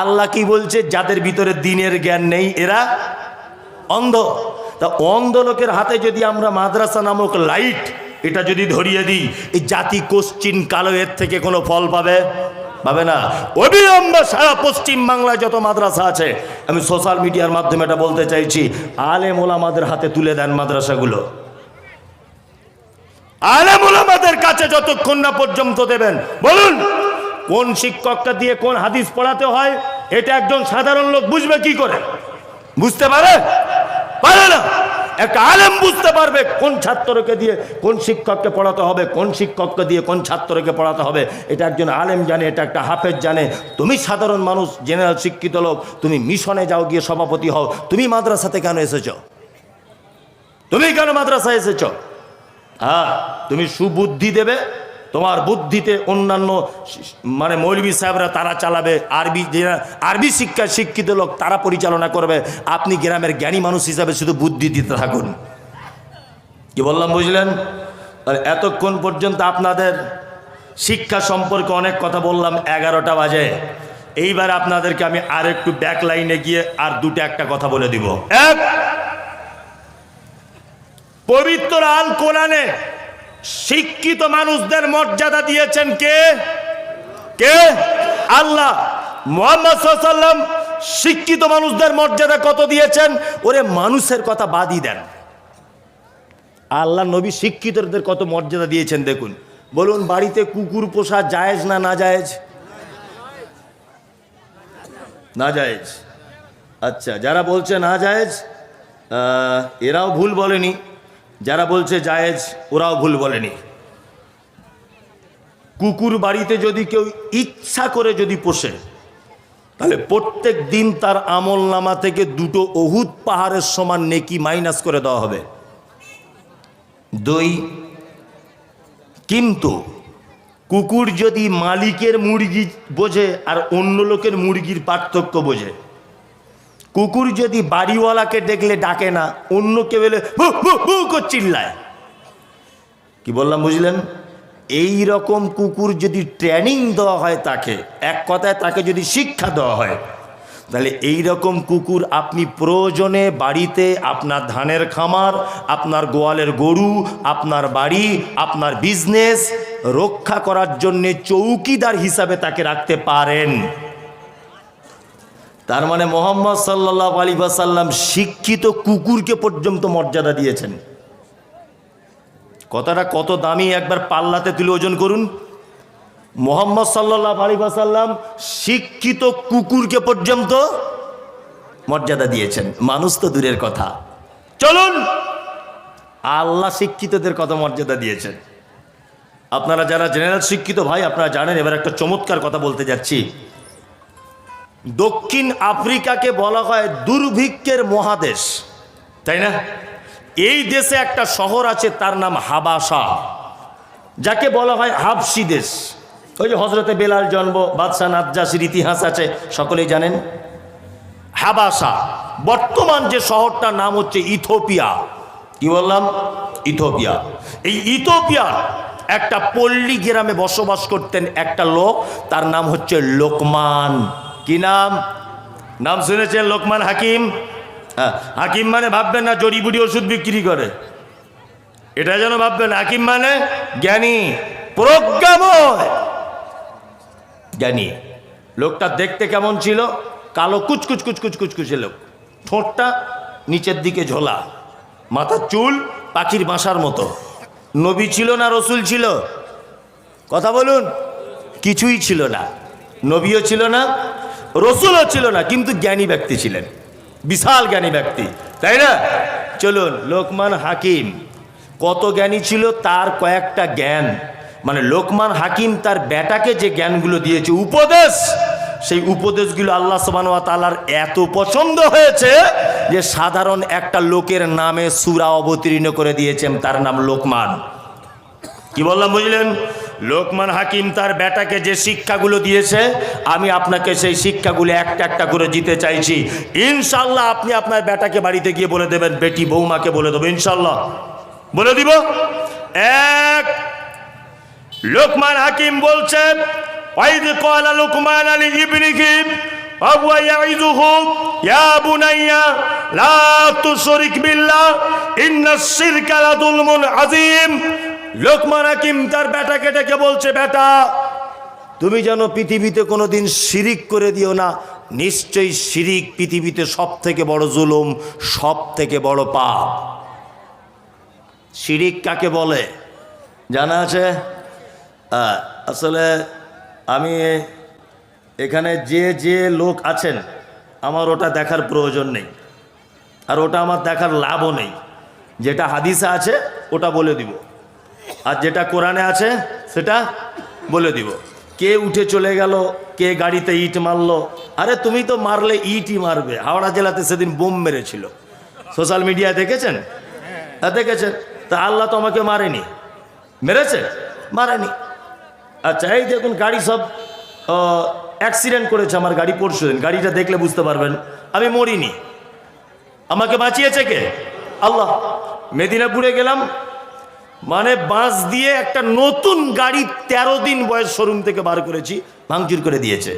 আল্লাহ কি বলছে? যাদের ভিতরে দ্বীনের জ্ঞান নেই এরা অন্ধ। তা অন্ধ লোকের হাতে যদি আমরা মাদ্রাসা নামক লাইট এটা যদি ধরিয়ে দিই, এই জাতি কোশ্চিন কালো এর থেকে কোনো ফল পাবে? পাবে না। অবিলম্বে সারা পশ্চিম বাংলায় যত মাদ্রাসা আছে, আমি সোশ্যাল মিডিয়ার মাধ্যমে এটা বলতে চাইছি, আলেম ওলামাদের হাতে তুলে দেন মাদ্রাসাগুলো। আলেম ওলামাদের কাছে যতক্ষণ না পর্যন্ত দেবেন, বলুন কোন শিক্ষকটা দিয়ে কোন হাদিস পড়াতে হয় এটা একজন সাধারণ লোক বুঝবে কি করে? বুঝতে পারে? পারে না। একটা আলেম বুঝতে পারবে কোন ছাত্রকে দিয়ে কোন শিক্ষককে পড়াতে হবে, কোন শিক্ষককে দিয়ে কোন ছাত্রকে পড়াতে হবে, এটা একজন আলেম জানে, এটা একটা হাফেজ জানে। তুমি সাধারণ মানুষ, জেনারেল শিক্ষিত লোক, তুমি মিশনে যাও, গিয়ে সভাপতি হও, তুমি মাদ্রাসাতে কেন এসেছো? তুমি কেন মাদ্রাসায় এসেছো? হ্যাঁ, তুমি সুবুদ্ধি দেবে, তোমার বুদ্ধিতে অন্যান্য মানে মৌলবী সাহেবরা তারা চালাবে, আরবি শিক্ষায় শিক্ষিত লোক তারা পরিচালনা করবে। আপনি গ্রামের জ্ঞানী মানুষ হিসাবে শুধু বুদ্ধি দিতে থাকুন। কি বললাম বুঝলেন? আর এতক্ষণ পর্যন্ত আপনাদের শিক্ষা সম্পর্কে অনেক কথা বললাম, 11টা বাজে। এইবার আপনাদেরকে আমি আর একটু ব্যাক লাইনে গিয়ে আর একটা কথা বলে দিব। এক, পবিত্র আল কোরআনে শিক্ষিত মানুষদের মর্যাদা দিয়েছেন কে? কে? আল্লাহ। মুহাম্মদ সাল্লাল্লাহু আলাইহি ওয়াসাল্লাম শিক্ষিত মানুষদের মর্যাদা কত দিয়েছেন? ওরে মানুষের কথা বাদই দেন, আল্লাহ নবী শিক্ষিতদের কত মর্যাদা দিয়েছেন দেখুন। বলুন, বাড়িতে কুকুর পোষা জায়েজ না না জায়েজ? না জায়েজ। আচ্ছা, যারা বলছে না জায়েজ এরাও ভুল বলেনি, যারা বলছে জায়েজ ওরাও ভুল বলেনি। কুকুর বাড়িতে যদি কেউ ইচ্ছা করে যদি পোষে, তাহলে প্রত্যেক দিন তার আমল নামা থেকে 2 উহুদ পাহাড়ের সমান নেকি মাইনাস করে দেওয়া হবে। 2, কিন্তু কুকুর যদি মালিকের মুরগি বোঝে আর অন্য লোকের মুরগির পার্থক্য বোঝে, কুকুর যদি বাড়িওয়ালাকে দেখলে ডাকে না, অন্য কেউ এলে ভু ভু ভু করে চিল্লায়। কি বললাম বুঝলেন? এই রকম কুকুর যদি ট্রেনিং দেওয়া হয় তাকে, এক কথায় তাকে যদি শিক্ষা দেওয়া হয়, তাহলে এই রকম কুকুর আপনি প্রয়োজনে বাড়িতে আপনার ধানের খামার, আপনার গোয়ালের গরু, আপনার বাড়ি, আপনার বিজনেস রক্ষা করার জন্যে চৌকিদার হিসাবে তাকে রাখতে পারেন। তার মানে মুহাম্মদ সাল্লাল্লাহু আলাইহি ওয়াসাল্লাম শিক্ষিত কুকুরকে পর্যন্ত মর্যাদা দিয়েছেন। কথাটা কত দামি একবার পাল্লাতে তুলে ওজন করুন। মুহাম্মদ সাল্লাল্লাহু আলাইহি ওয়াসাল্লাম শিক্ষিত কুকুরকে পর্যন্ত মর্যাদা দিয়েছেন। মানুষ তো দূরের কথা, চলুন আল্লাহ শিক্ষিতদের কত মর্যাদা দিয়েছেন। আপনারা যারা জেনারেল শিক্ষিত ভাই, আপনারা জানেন। এবার একটা চমৎকার কথা বলতে যাচ্ছি। দক্ষিণ আফ্রিকাকে বলা হয় দুর্ভিক্ষের মহাদেশ, তাই না? এই দেশে একটা শহর আছে, তার নাম হাবাসা, যাকে বলা হয় হাবশি দেশ। ওই যে হজরতে বেলাল জন্ম, বাদশাহ নাজ্জাশির ইতিহাস আছে, সকলেই জানেন। হাবাসা, বর্তমান যে শহরটার নাম হচ্ছে ইথিওপিয়া। কি বললাম? ইথিওপিয়া। এই ইথিওপিয়ার একটা পল্লী গ্রামে বসবাস করতেন একটা লোক, তার নাম হচ্ছে লোকমান। কি নাম? নাম শুনেছেন? লোকমান হাকিম। হ্যাঁ, হাকিম মানে ভাববেন না জড়িবুটি ওষুধ বিক্রি করে, এটা যেন ভাববেন। হাকিম মানে জ্ঞানী, প্রজ্ঞাময় জ্ঞানী। লোকটা দেখতে কেমন ছিল? কালো কুচকুচ কুচকুচ কুচকুচে লোক, ঠোঁটটা নিচের দিকে ঝোলা, মাথার চুল পাখির বাসার মতো। নবী ছিল না রসুল ছিল? কথা বলুন। কিছুই ছিল না, নবীও ছিল না, রসুলও ছিল না, কিন্তু জ্ঞানী ব্যক্তি ছিলেন, বিশাল জ্ঞানী ব্যক্তি, তাই না? চলুন, লোকমান হাকিম কত জ্ঞানী ছিল তার কয়েকটা জ্ঞান, মানে লোকমান হাকিম তার বেটাকে যে জ্ঞানগুলো দিয়েছে, উপদেশ, সেই উপদেশগুলো আল্লাহ সুবহানাহু ওয়া তাআলার এত পছন্দ হয়েছে যে সাধারণ একটা লোকের নামে সূরা অবতীর্ণ করে দিয়েছেন, তার নাম লোকমান। কি বললাম বুঝলেন? লোকমান হাকিম তার বেটাকে যে শিক্ষাগুলো দিয়েছে, আমি আপনাকে সেই শিক্ষাগুলো একটা একটা করে দিতে চাইছি। ইনশাল্লাহ আপনি আপনার বেটাকে বাড়িতে গিয়ে বলে দেবেন, বেটি বৌমাকে বলে দেবো, ইনশাল্লাহ বলে দিব। এক, লোকমান হাকিম বলছেন, ওয়াইদ ক্বালা লুকমান লিইবনিহি ওয়া হুয়া ইয়াইযুহু ইয়া বুনাইয়া লা তুশরিক বিল্লাহ ইন্নাশ শিরকা লাযুলমুন আযীম। লোকমান হাকিম তার বেটাকে ডেকে বলছে, বেটা তুমি যেন পৃথিবীতে কোনোদিন শিরিক করে দিও না, নিশ্চয়ই শিরিক পৃথিবীতে সব থেকে বড় জুলুম, সব থেকে বড় পাপ। শিরিক কাকে বলে জানা আছে? আসলে আমি এখানে যে যে লোক আছেন, আমার ওটা দেখার প্রয়োজন নেই, আর ওটা আমার দেখার লাভও নেই। যেটা হাদিসে আছে ওটা বলে দিব, আর যেটা কোরআনে আছে সেটা বলে দিব। কে উঠে চলে গেল, কে গাড়িতে ইট মারলো, আরে তুমি তো মারলে ইটই মারবে। হাওড়া জেলাতে সেদিন বোম মেরেছিল, সোশ্যাল মিডিয়ায় দেখেছেন? হ্যাঁ দেখেছেন। তা আল্লাহ তো আমাকে মারেনি, মেরেছে? মারেনি। আচ্ছা, এই দেখুন গাড়ি সব অ্যাক্সিডেন্ট করেছে আমার গাড়ি পরশুদিন, গাড়িটা দেখলে বুঝতে পারবেন আমি মরিনি। আমাকে বাঁচিয়েছে কে? আল্লাহ। মেদিনীপুরে গেলাম, মানে বাঁশ দিয়ে একটা নতুন গাড়ি 13 দিন বয়স শোরুম থেকে বার করেছি, ভাঙচুর করে দিয়েছে,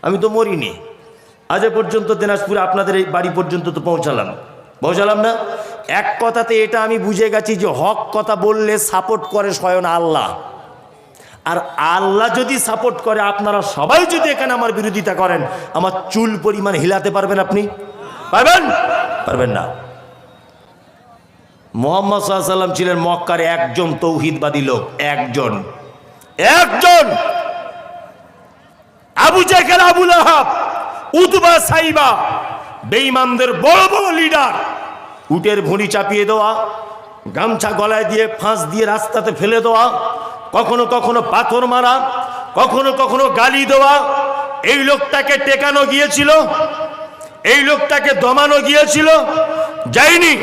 আমি তো মরিনি। আজ পর্যন্ত দিনাজপুরে আপনাদের এই বাড়ি পর্যন্ত তো পৌঁছালাম না। এক কথাতে এটা আমি বুঝে গেছি যে হক কথা বললে সাপোর্ট করে স্বয়ং আল্লাহ, আর আল্লাহ যদি সাপোর্ট করে, আপনারা সবাই যদি এখানে আমার বিরোধিতা করেন, আমার চুল পরিমাণ হিলাতে পারবেন আপনি? পারবেন না। মুহাম্মদ সাল্লাল্লাহু আলাইহি ওয়াসাল্লাম ছিলেন মক্কার একজন তৌহিদবাদী লোক, একজন। আবু জাহেল, আবু লাহাব, উতবা, সাইবা, বেঈমানদের বড় বড় লিডার, উটের ভুঁড়ি চাপিয়ে দেওয়া, গামছা গলায় দিয়ে ফাঁস দিয়ে রাস্তাতে ফেলে দেওয়া, কখনো কখনো পাথর মারা, কখনো কখনো গালি দেওয়া। এই লোকটাকে টেকানো গিয়েছিল, এই লোকটাকে দমানো গিয়েছিল, যায়নি।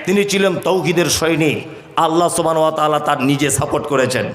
তিনি ছিলেন তৌহিদের সৈনিক, আল্লাহ সুবহানাহু ওয়া তাআলা তার নিজে সাপোর্ট করেছেন।